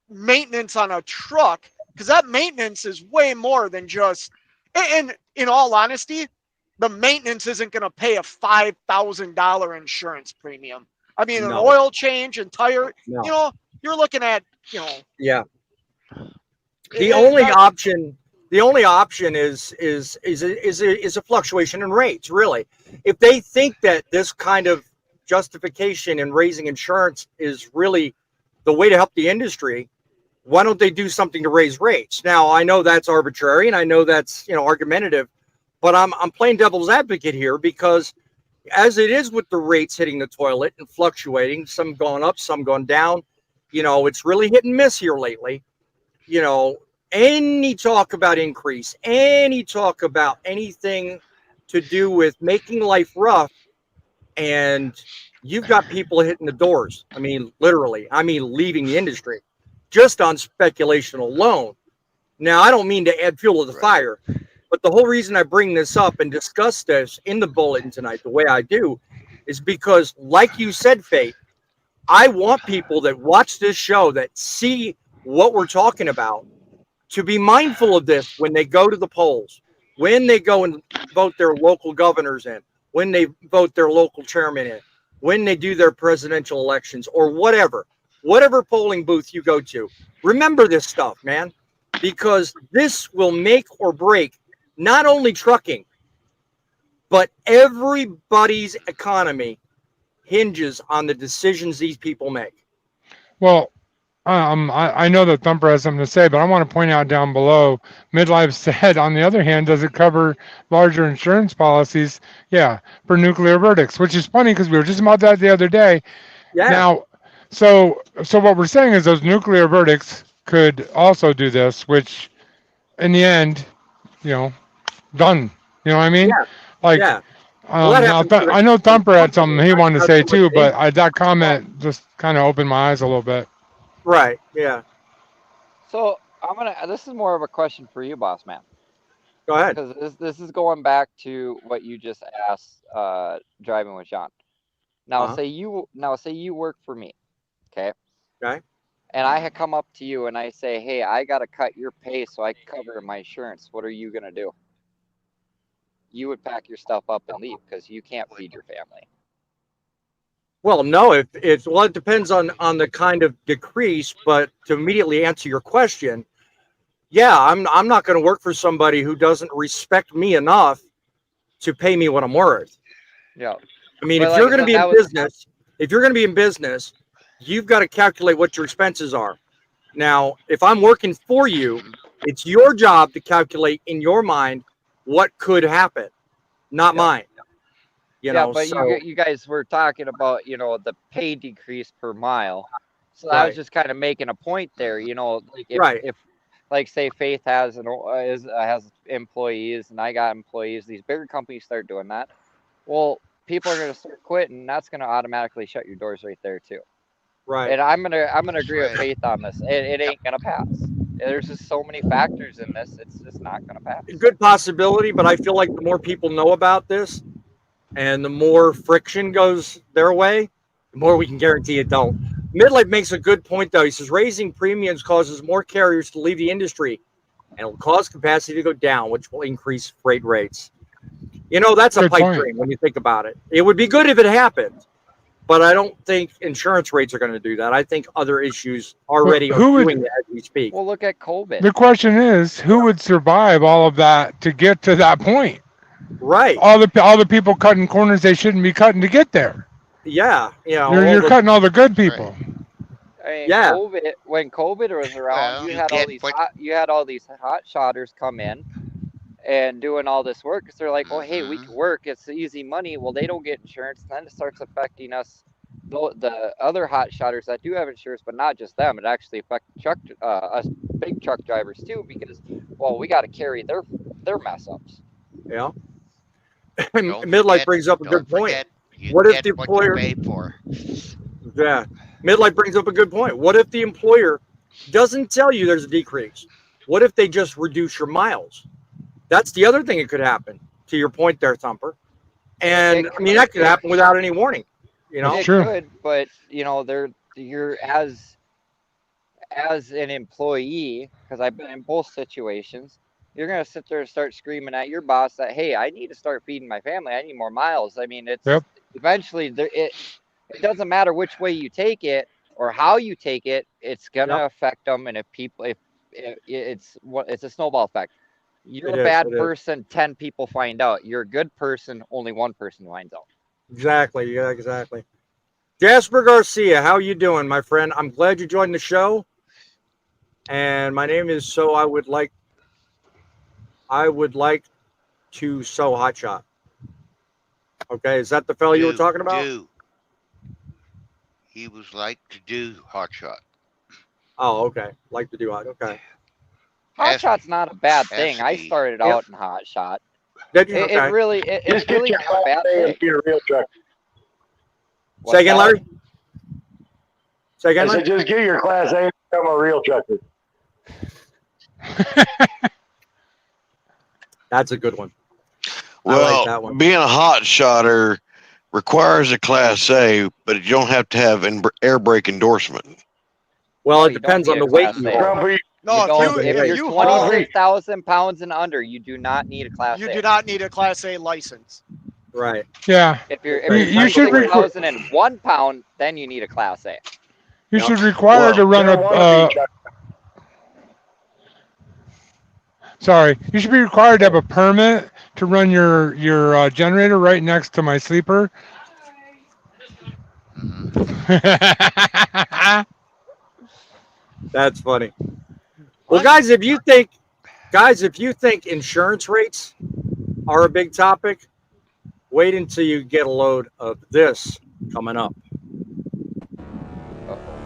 maintenance on a truck, because that maintenance is way more than just. And in all honesty, the maintenance isn't going to pay a $5,000 insurance premium. I mean, an no, oil change and tire, you no. know, you're looking at, you know, Yeah. The it, only that. option, the only option is a fluctuation in rates. Really, if they think that this kind of justification in raising insurance is really the way to help the industry, why don't they do something to raise rates? Now, I know that's arbitrary and I know that's, argumentative, but I'm playing devil's advocate here because as it is with the rates hitting the toilet and fluctuating, some going up, some going down, it's really hit and miss here lately. You know, any talk about increase, any talk about anything to do with making life rough, and you've got people hitting the doors. I mean, literally, I mean, leaving the industry just on speculation alone. Now, I don't mean to add fuel to the Right. fire, but the whole reason I bring this up and discuss this in the bulletin tonight, the way I do, is because, like you said, Fate, I want people that watch this show that see what we're talking about to be mindful of this when they go to the polls, when they go and vote their local governors in, when they vote their local chairman in, when they do their presidential elections or whatever polling booth you go to. Remember this stuff, man, because this will make or break not only trucking, but everybody's economy hinges on the decisions these people make. Well, I know that Thumper has something to say, but I want to point out down below, Midlife said, on the other hand, does it cover larger insurance policies? Yeah, for nuclear verdicts, which is funny because we were just about that the other day. Yeah, Now, so what we're saying is those nuclear verdicts could also do this, which in the end, you know, done. You know what I mean? yeah, Like, yeah. Well, that now happens with I know any Thumper had company. something he Not, wanted to not say so much too, an but industry. that Well, comment just kind of opened my eyes a little bit. right. Yeah. So I'm gonna. This is more of a question for you, boss man, Go ahead. because this is going back to what you just asked, driving with John. Uh huh. Now say you work for me. Okay. Okay. And I had come up to you and I say, hey, I got to cut your pay so I can cover my insurance. What are you going to do? You would pack your stuff up and leave because you can't feed your family. Well, no, if it's well, it depends on the kind of decrease. But to immediately answer your question, yeah, I'm not going to work for somebody who doesn't respect me enough to pay me what I'm worth. Yeah. I mean, But if like you're I going to said, be in that was business, if you're going to be in business, you've got to calculate what your expenses are. Now, if I'm working for you, it's your job to calculate in your mind what could happen, not yeah. mine. Yeah, but So you guys were talking about, the pay decrease per mile. So I was right, just kind of making a point there, like right, if like say Faith has employees and I got employees, these bigger companies start doing that. Well, people are going to start quitting, and that's going to automatically shut your doors right there too. right. And I'm gonna That's agree with right. Faith on this. It ain't gonna pass. There's just so many factors in this. It's just not gonna pass. Good possibility, but I feel like the more people know about this and the more friction goes their way, the more we can guarantee it don't. Midlife makes a good point, though. He says raising premiums causes more carriers to leave the industry and will cause capacity to go down, which will increase freight rates. That's a Good pipe point. dream when you think about it. It would be good if it happened, but I don't think insurance rates are going to do that. I think other issues But already are who doing would? it as we speak. Well, look at COVID. The question is, who would survive all of that to get to that point? Right. All the people cutting corners they shouldn't be cutting to get there. Yeah. You're cutting all the good people. Right. I mean, Yeah. when COVID was around, Well, you get what. you had all these hot shotters come in and doing all this work because they're like, well, hey, we Hmm. can work. It's easy money. Well, they don't get insurance. Then it starts affecting us. The other hot shotters that do have insurance, but not just them. It actually affects us big truck drivers too because, well, we got to carry their mess ups. Yeah. Don't Midlife forget. brings up a Don't good point. forget. You What if get the what you employer, pay for. yeah, Midlife brings up a good point. What if the employer doesn't tell you there's a decrease? What if they just reduce your miles? That's the other thing that could happen, to your point there, Thumper. And It I mean, could, that could happen without any warning, you That's know? it true. could, but you're as an employee, because I've been in both situations, you're gonna sit there and start screaming at your boss that, hey, I need to start feeding my family. I need more miles. I mean, it's Yep. eventually it doesn't matter which way you take it or how you take it, it's Yep, gonna affect them. And if it's a snowball effect. You're it a is. bad It is. person, 10 people find out. You're a good person, only one person finds out. Exactly. Yeah, exactly. Jasper Garcia, how you doing, my friend? I'm glad you joined the show. And my name is So I would like to sew hotshot. Okay, is that the fellow you were talking about? Do. He was like to do hotshot. Oh, okay. Like to do hot. Okay. Ask Hot shot's not a bad thing. I Aski. started Yep. out in hot shot. Did you? It Okay. really it's Just get really your not a Class bad A thing. and be a real trucker. Say What's again, that? Larry. Say again, I Larry. said, just get your Class A and become a real trucker. That's a good one. I like Well, that one. being a hot shotter requires a Class A, but you don't have to have air brake endorsement. Well, No, it you don't depends need on a the weight Class you A. are. Grumpy, No, You if don't. you Depends on the If if weight. you're you haul, 26,000 pounds and under, you do not need a Class you A. do not need a Class A license. Right. Yeah. If Okay. you're You should 26,001 pound, then you need a Class A. you Yep. should require to Well, run they're wannabe truckers. sorry. You should be required to have a permit to run your generator right next to my sleeper. Hmm. That's funny. Well, What? guys, if you think insurance rates are a big topic, wait until you get a load of this coming up. Uh-oh.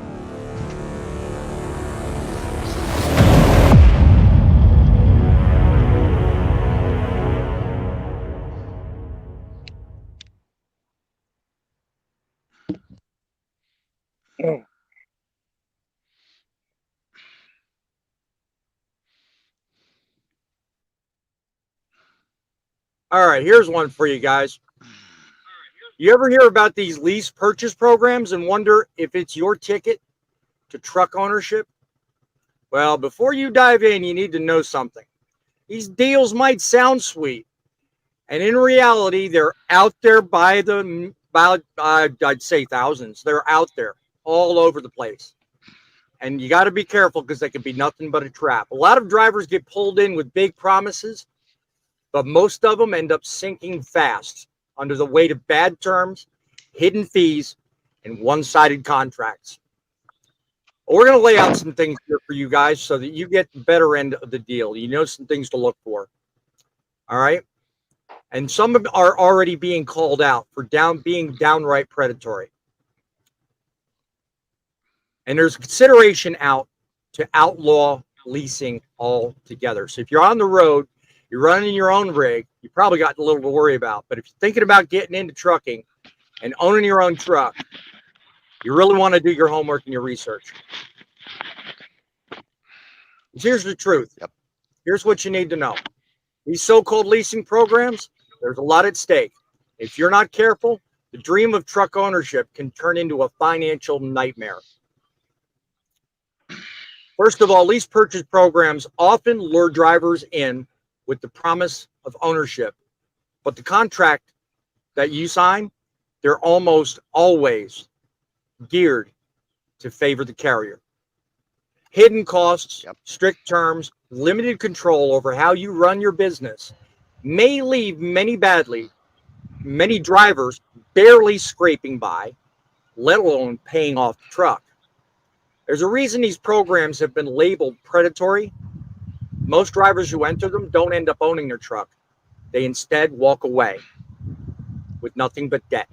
All right, here's one for you guys. You ever hear about these lease purchase programs and wonder if it's your ticket to truck ownership? Well, before you dive in, you need to know something. These deals might sound sweet, and in reality, they're out there I'd say thousands. They're out there all over the place. And you got to be careful because they can be nothing but a trap. A lot of drivers get pulled in with big promises, but most of them end up sinking fast under the weight of bad terms, hidden fees, and one-sided contracts. We're going to lay out some things here for you guys so that you get the better end of the deal. You know some things to look for. All right? And some are already being called out for being downright predatory. And there's consideration out to outlaw leasing altogether. So if you're on the road, you're running your own rig, you probably got a little to worry about. But if you're thinking about getting into trucking and owning your own truck, you really want to do your homework and your research. Here's the truth. Yep. Here's what you need to know. These so-called leasing programs, there's a lot at stake. If you're not careful, the dream of truck ownership can turn into a financial nightmare. First of all, lease purchase programs often lure drivers in with the promise of ownership. But the contract that you sign, they're almost always geared to favor the carrier. Hidden costs, strict terms, limited control over how you run your business may leave many drivers barely scraping by, let alone paying off the truck. There's a reason these programs have been labeled predatory. Most drivers who enter them don't end up owning their truck. They instead walk away with nothing but debt.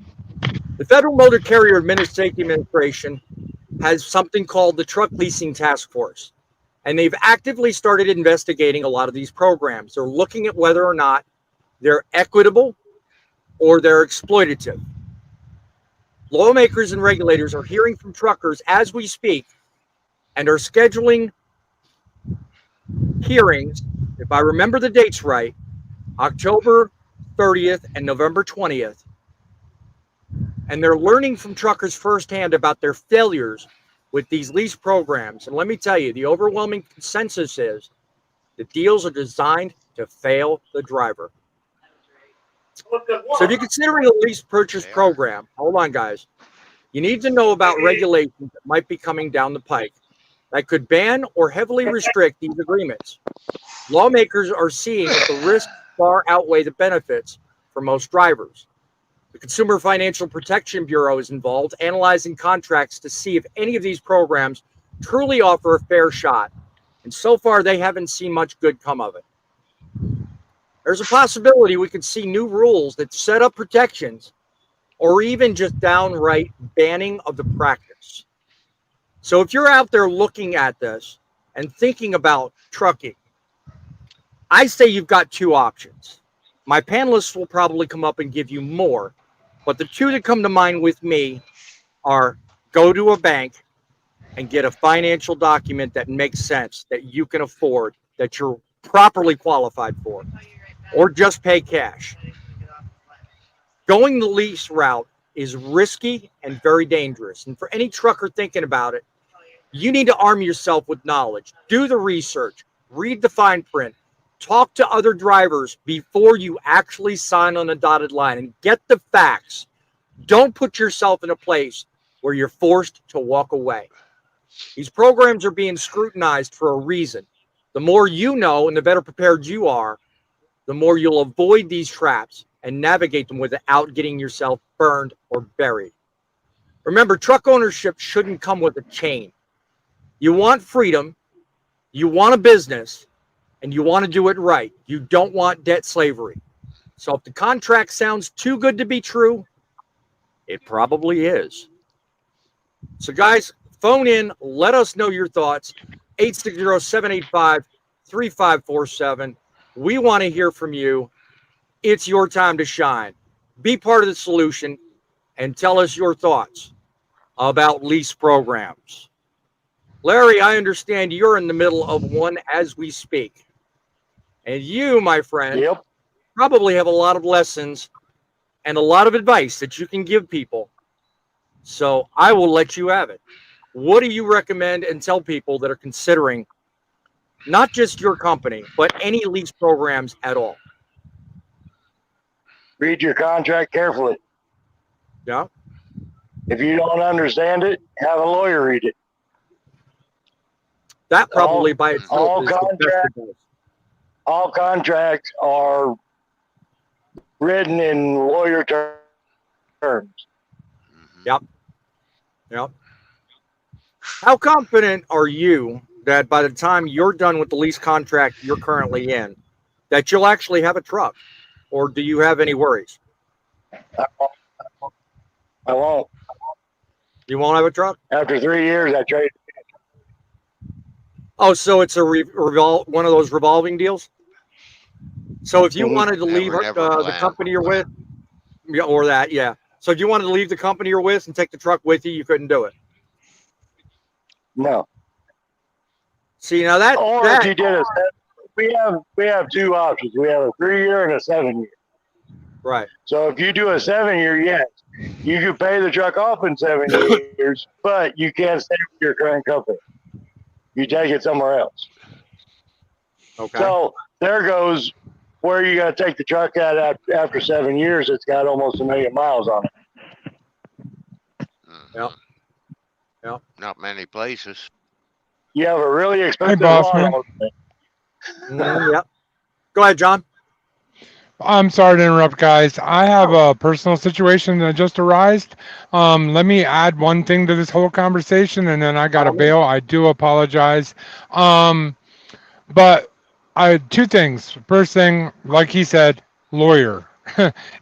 The Federal Motor Carrier Administration has something called the Truck Leasing Task Force, and they've actively started investigating a lot of these programs. They're looking at whether or not they're equitable or they're exploitative. Lawmakers and regulators are hearing from truckers as we speak and are scheduling hearings, if I remember the dates right, October 30th and November 20th. And they're learning from truckers firsthand about their failures with these lease programs. And let me tell you, the overwhelming consensus is the deals are designed to fail the driver. So if you're considering a lease purchase program, hold on, guys, you need to know about regulations that might be coming down the pike that could ban or heavily restrict these agreements. Lawmakers are seeing that the risks far outweigh the benefits for most drivers. The Consumer Financial Protection Bureau is involved, analyzing contracts to see if any of these programs truly offer a fair shot. And so far, they haven't seen much good come of it. There's a possibility we could see new rules that set up protections or even just downright banning of the practice. So if you're out there looking at this and thinking about trucking, I say you've got two options. My panelists will probably come up and give you more, but the two that come to mind with me are go to a bank and get a financial document that makes sense, that you can afford, that you're properly qualified for, or just pay cash. Going the lease route is risky and very dangerous. And for any trucker thinking about it, you need to arm yourself with knowledge. Do the research. Read the fine print. Talk to other drivers before you actually sign on a dotted line and get the facts. Don't put yourself in a place where you're forced to walk away. These programs are being scrutinized for a reason. The more you know and the better prepared you are, the more you'll avoid these traps and navigate them without getting yourself burned or buried. Remember, truck ownership shouldn't come with a chain. You want freedom, you want a business, and you want to do it right. You don't want debt slavery. So if the contract sounds too good to be true, it probably is. So guys, phone in, let us know your thoughts. 860-785-3547. We want to hear from you. It's your time to shine. Be part of the solution and tell us your thoughts about lease programs. Larry, I understand you're in the middle of one as we speak. And you, my friend, probably have a lot of lessons and a lot of advice that you can give people. So I will let you have it. What do you recommend and tell people that are considering not just your company, but any lease programs at all? Read your contract carefully. Yeah. If you don't understand it, have a lawyer read it. That probably by itself all is the best advice. All contracts are written in lawyer terms. Yep. Yep. How confident are you that by the time you're done with the lease contract you're currently in, that you'll actually have a truck? Or do you have any worries? I won't. You won't have a truck? After 3 years, I traded. Oh, so it's a one of those revolving deals? So if you wanted to leave the company you're with, or that, yeah. So if you wanted to leave the company you're with and take the truck with you, you couldn't do it. No. See, now that if you did we have two options. We have a 3-year and a 7-year. Right. So if you do a 7-year, yes, you can pay the truck off in 7 years, but you can't stay with your current company. You take it somewhere else. Okay. So there goes where you got to take the truck at after 7 years. It's got almost 1 million miles on it. Yep. Yep. Not many places. You have a really expensive boss lot man. on it. Yep. Go ahead, John. I'm sorry to interrupt, guys. I have a personal situation that just arose. Let me add one thing to this whole conversation, and then I got to bail. I do apologize. But two things. First thing, like he said, lawyer.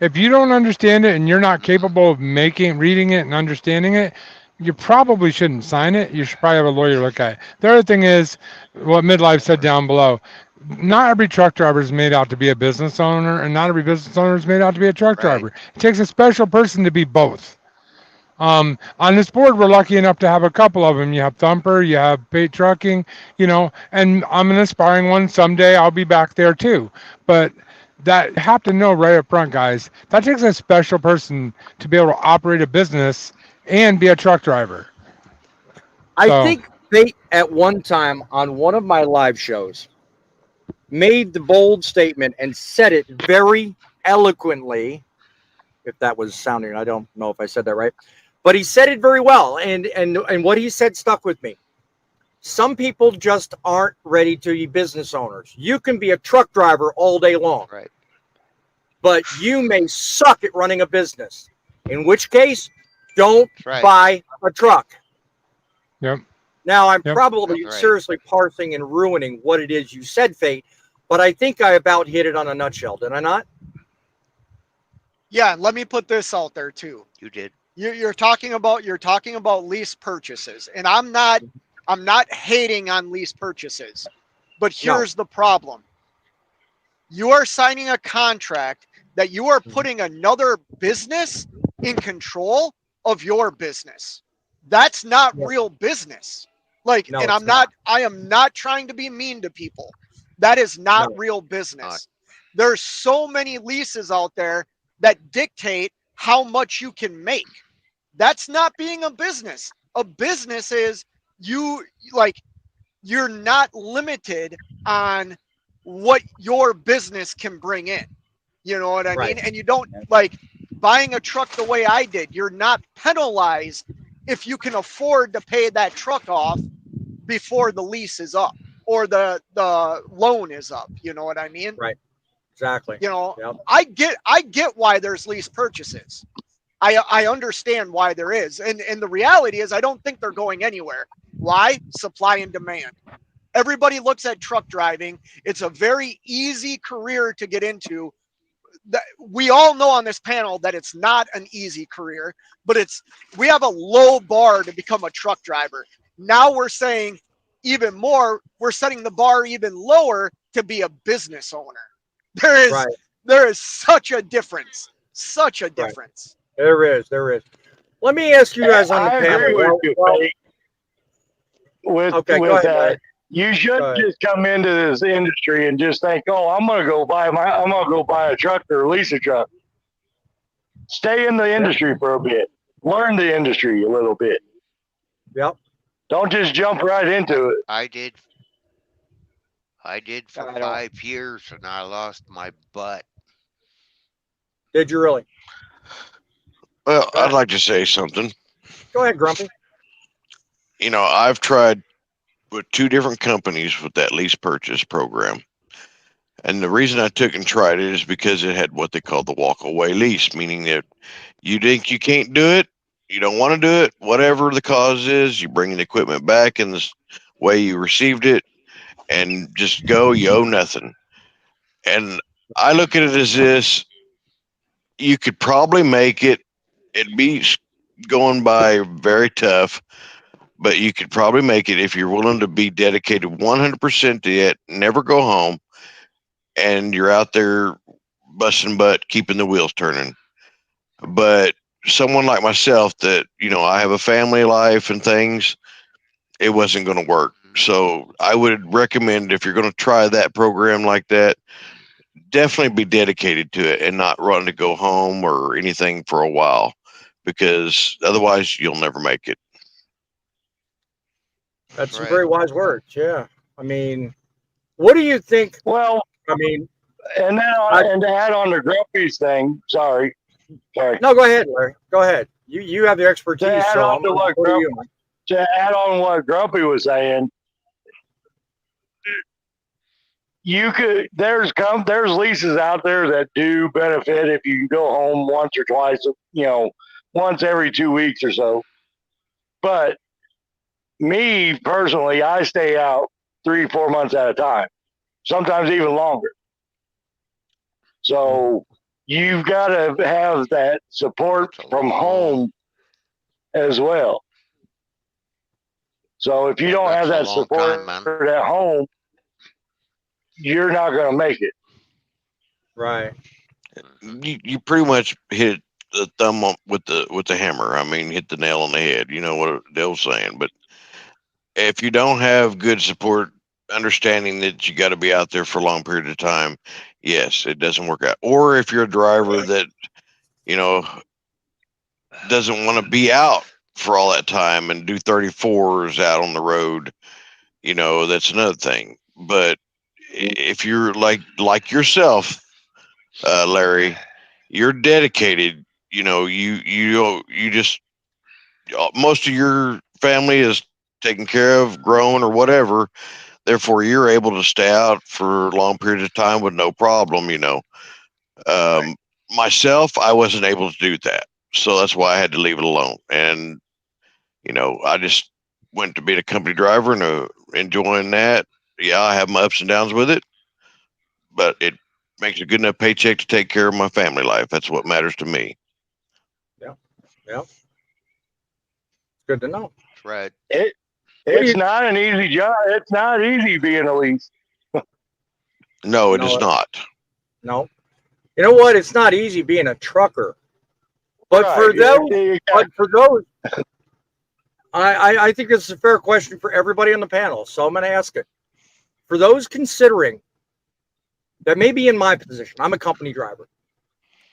If you don't understand it and you're not capable of reading it and understanding it, you probably shouldn't sign it. You should probably have a lawyer look at it. The other thing is what Midlife said down below. Not every truck driver is made out to be a business owner, and not every business owner is made out to be a truck driver. It takes a special person to be both. On this board, we're lucky enough to have a couple of them. You have Thumper, you have Bait Trucking, and I'm an aspiring one. Someday I'll be back there too. But that have to know right up front, guys, that takes a special person to be able to operate a business and be a truck driver. I think Bait at one time on one of my live shows made the bold statement and said it very eloquently. If that was sounding, I don't know if I said that right, but he said it very well. And what he said stuck with me. Some people just aren't ready to be business owners. You can be a truck driver all day long, right? But you may suck at running a business. In which case, don't buy a truck. Yep. Now, I'm probably seriously parsing and ruining what it is you said, Fate, but I think I about hit it on a nutshell. Did I not? Yeah, let me put this out there too. You did. You're talking about lease purchases, and I'm not hating on lease purchases, but here's the problem. You are signing a contract that you are putting another business in control of your business. That's not real business. I am not trying to be mean to people. That is not real business. There's so many leases out there that dictate how much you can make. That's not being a business. A business is you're not limited on what your business can bring in. You know what I mean? And you don't buying a truck the way I did. You're not penalized if you can afford to pay that truck off before the lease is up or the loan is up. You know what I mean? Right. Exactly. I get why there's lease purchases. I understand why there is. And the reality is I don't think they're going anywhere. Why? Supply and demand. Everybody looks at truck driving. It's a very easy career to get into. We all know on this panel that it's not an easy career, but we have a low bar to become a truck driver. Now we're saying even more, we're setting the bar even lower to be a business owner. There is such a difference. Such a difference. There is. Let me ask you guys on the panel. With that, you should just come into this industry and just think, "Oh, I'm gonna go buy a truck or lease a truck." Stay in the industry for a bit. Learn the industry a little bit. Yep. Don't just jump right into it. I did for I don't. 5 years and I lost my butt. Did you really? Well, I'd like to say something. Go ahead, Grumpy. You know, I've tried with 2 different companies with that lease purchase program. And the reason I took and tried it is because it had what they call the walk away lease, meaning that you think you can't do it, you don't want to do it, whatever the cause is, you bring the equipment back in the way you received it and just go, you owe nothing. And I look at it as this: you could probably make it, it'd be going by very tough, but you could probably make it if you're willing to be dedicated 100% to it, never go home, and you're out there busting butt, keeping the wheels turning. But someone like myself that, you know, I have a family life and things, it wasn't going to work. So I would recommend, if you're going to try that program like that, definitely be dedicated to it and not run to go home or anything for a while, because otherwise you'll never make it. That's some right. very wise words. Yeah. I mean, what do you think? Well, I mean, and now I- and to add on the Grumpy's thing, sorry. no, go ahead, Larry. Go ahead. You have the expertise. add So on I'm to gonna what go to you, Mike. To add on what Grumpy was saying, there's leases out there that do benefit if you can go home once or twice, you know, once every 2 weeks or so. But me personally, I stay out 3-4 months at a time, sometimes even longer. So you've got to have that support That's a from long- home as well. So if you don't That's have a that long support time, man. at home, you're not going to make it. Right. You pretty much hit the thumb with the hammer. I mean, hit the nail on the head. You know what Dale's saying. But if you don't have good support, understanding that you got to be out there for a long period of time, yes, it doesn't work out. Or if you're a driver that, you know, doesn't want to be out for all that time and do 34s out on the road, you know, that's another thing. But if you're like yourself, Larry, you're dedicated. You know, you just, most of your family is taken care of, grown, or whatever. Therefore, you're able to stay out for a long period of time with no problem. You know, myself, I wasn't able to do that, so that's why I had to leave it alone. And you know, I just went to being a company driver and enjoying that. Yeah, I have my ups and downs with it, but it makes a good enough paycheck to take care of my family life. That's what matters to me. Yeah. Good to know. That's right. It's not an easy job. It's not easy being a lease. No, it No, is not. No. You know what? It's not easy being a trucker. But for those, I think this is a fair question for everybody on the panel, so I'm going to ask it. For those considering that may be in my position, I'm a company driver.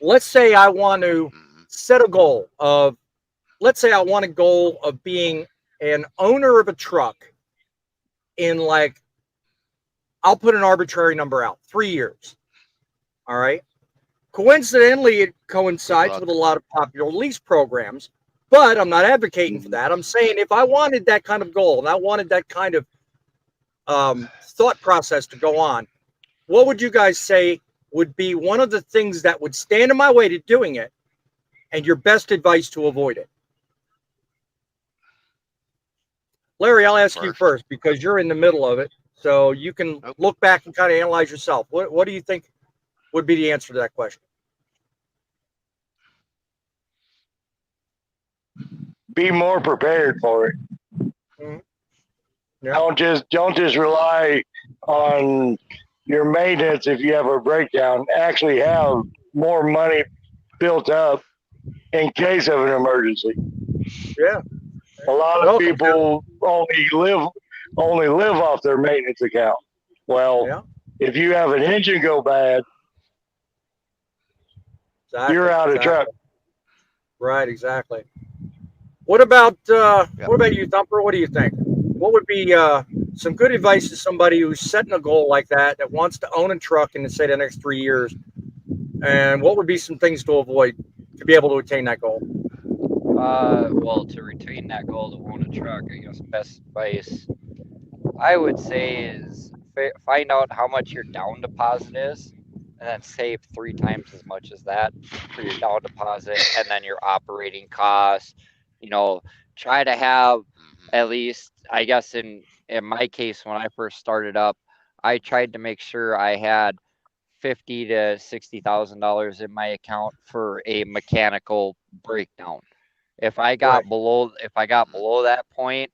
Let's say I want to set a goal of, being an owner of a truck in, like, I'll put an arbitrary number out, 3 years. All right. Coincidentally, it coincides with a lot of popular lease programs, but I'm not advocating for that. I'm saying if I wanted that kind of goal and I wanted that kind of thought process to go on, what would you guys say would be one of the things that would stand in my way to doing it, and your best advice to avoid it? Larry, I'll ask you first because you're in the middle of it, so you can look back and kind of analyze yourself. What do you think would be the answer to that question? Be more prepared for it. Mm-hmm. Yeah. Don't just rely on your maintenance if you have a breakdown. Actually have more money built up in case of an emergency. Yeah. A lot of people only live off their maintenance account. Well, if you have an engine go bad, you're out of truck. Right, exactly. What about you, Thumper? What do you think? What would be some good advice to somebody who's setting a goal like that wants to own a truck in the say the next 3 years? And what would be some things to avoid to be able to attain that goal? Well, to retain that goal to own a truck, I guess best advice I would say is find out how much your down deposit is, and then save 3 times as much as that for your down deposit, and then your operating costs. You know, try to have at least, I guess in my case when I first started up, I tried to make sure I had $50,000 to $60,000 in my account for a mechanical breakdown. Right, If I got below that point,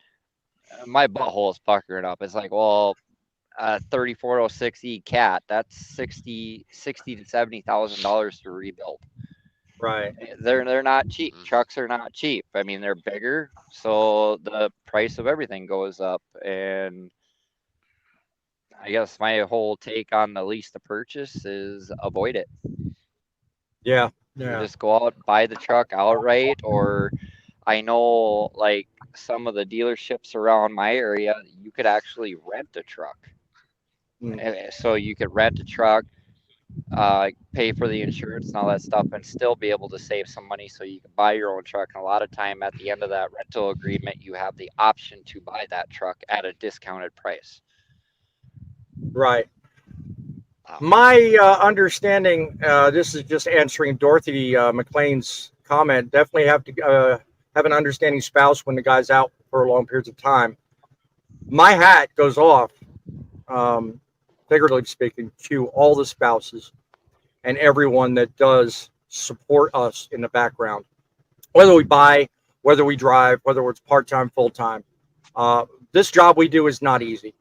my butthole is puckering up. It's like, well, 3406E cat, that's 60 to $70,000 to rebuild. right. They're not cheap. Trucks are not cheap. I mean, they're bigger, so the price of everything goes up. And I guess my whole take on the lease to purchase is avoid it. Yeah, You yeah. just go out, buy the truck outright, or I know like some of the dealerships around my area, you could actually rent a truck. Mm, So you could rent a truck, pay for the insurance and all that stuff, and still be able to save some money so you can buy your own truck. And a lot of time at the end of that rental agreement, you have the option to buy that truck at a discounted price. right. Wow. My understanding, this is just answering Dorothy McLean's comment. Definitely have to have an understanding spouse when the guy's out for long periods of time. My hat goes off, um, figuratively speaking, to all the spouses and everyone that does support us in the background, whether we buy, whether we drive, whether it's part time, full time. This job we do is not easy.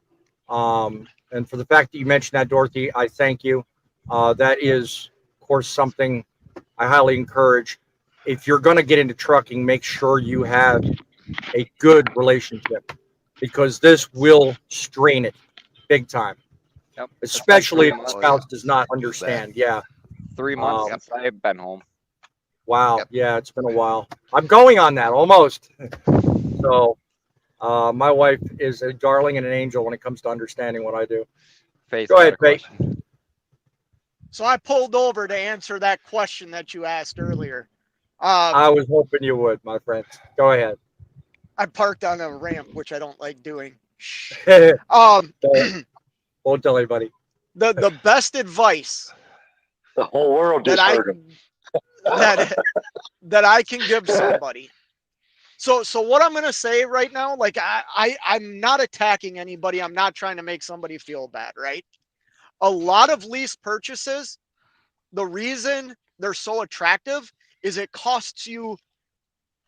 And for the fact that you mentioned that, Dorothy, I thank you. That is, of course, something I highly encourage. If you're going to get into trucking, make sure you have a good relationship because this will strain it big time, Yep. It's been especially three if the Oh months. yeah, spouse does not you bet. understand. Yeah. 3 months Um, Yep, since I've been home. wow. yep. Yeah, it's been a while. I'm going on that almost. So my wife is a darling and an angel when it comes to understanding what I do. Faith Go got ahead, a Pete. question. So I pulled over to answer that question that you asked earlier. Um, I was hoping you would, my friend. Go ahead. I parked on a ramp, which I don't like doing. Shh. Don't, Um, won't tell anybody. the best advice The whole world that just I heard him. that that I can give somebody. So what I'm gonna say right now, like I'm not attacking anybody. I'm not trying to make somebody feel bad, right? A lot of lease purchases, the reason they're so attractive is it costs you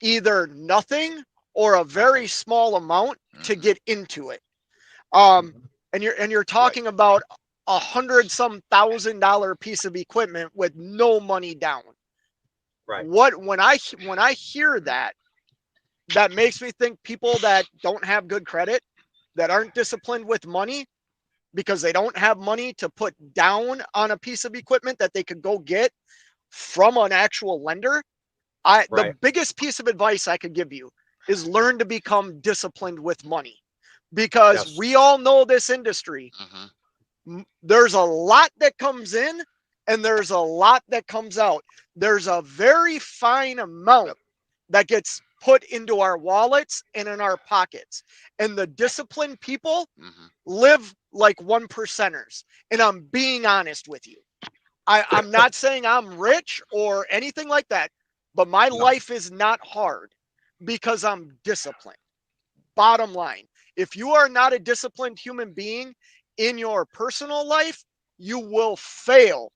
either nothing or a very small amount to get into it. Um, and you're talking about $100,000 piece of equipment with no money down. Right. When I hear that, that makes me think people that don't have good credit, that aren't disciplined with money because they don't have money to put down on a piece of equipment that they could go get from an actual lender. The Right. biggest piece of advice I could give you is learn to become disciplined with money because Yes. we all know this industry. There's a lot that comes in and there's a lot that comes out. There's a very fine amount that gets put into our wallets and in our pockets. And the disciplined people live like 1%ers. And I'm being honest with you. I'm not saying I'm rich or anything like that, but my No. life is not hard because I'm disciplined. Bottom line, if you are not a disciplined human being in your personal life, you will fail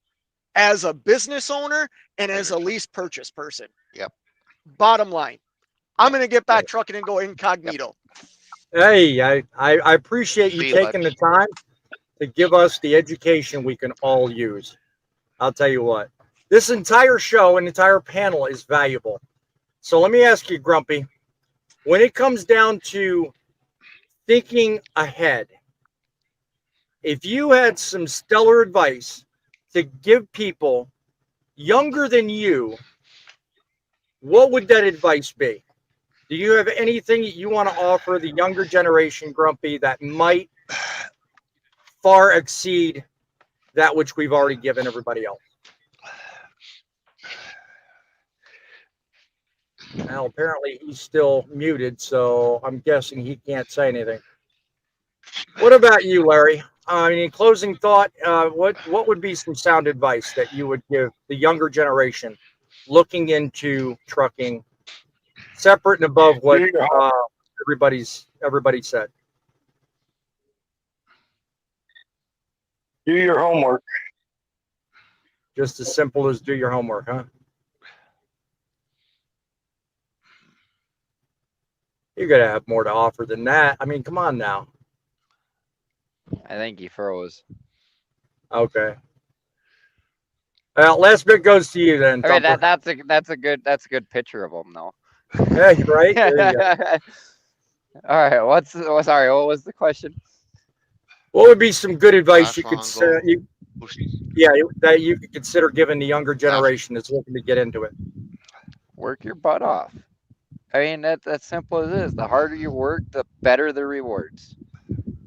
as a business owner and as a lease purchase person. Yep. Bottom line, I'm Yep. going to get back trucking and go incognito. Hey, I appreciate you See you, taking the bud. time to give us the education we can all use. I'll tell you what, this entire show and entire panel is valuable. So let me ask you, Grumpy, when it comes down to thinking ahead, if you had some stellar advice to give people younger than you, what would that advice be? Do you have anything you want to offer the younger generation, Grumpy, that might far exceed that which we've already given everybody else? Now, apparently he's still muted, so I'm guessing he can't say anything. What about you, Larry? I mean, in closing thought, what would be some sound advice that you would give the younger generation looking into trucking, separate and above what everybody said? Do your homework. Just as simple as do your homework, huh? You're gonna have more to offer than that. I mean, come on now. I think he froze. Okay. Well, last bit goes to you then. I mean, Thumper. that's a good picture of him though. Yeah, you're right. There you go. All right, sorry, what was the question? What would be some good advice Last you could long say? goes- That you could consider giving the younger generation that's looking to get into it? Work your butt off. I mean, that's simple as it is. The harder you work, the better the rewards.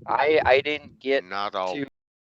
I didn't get Not always.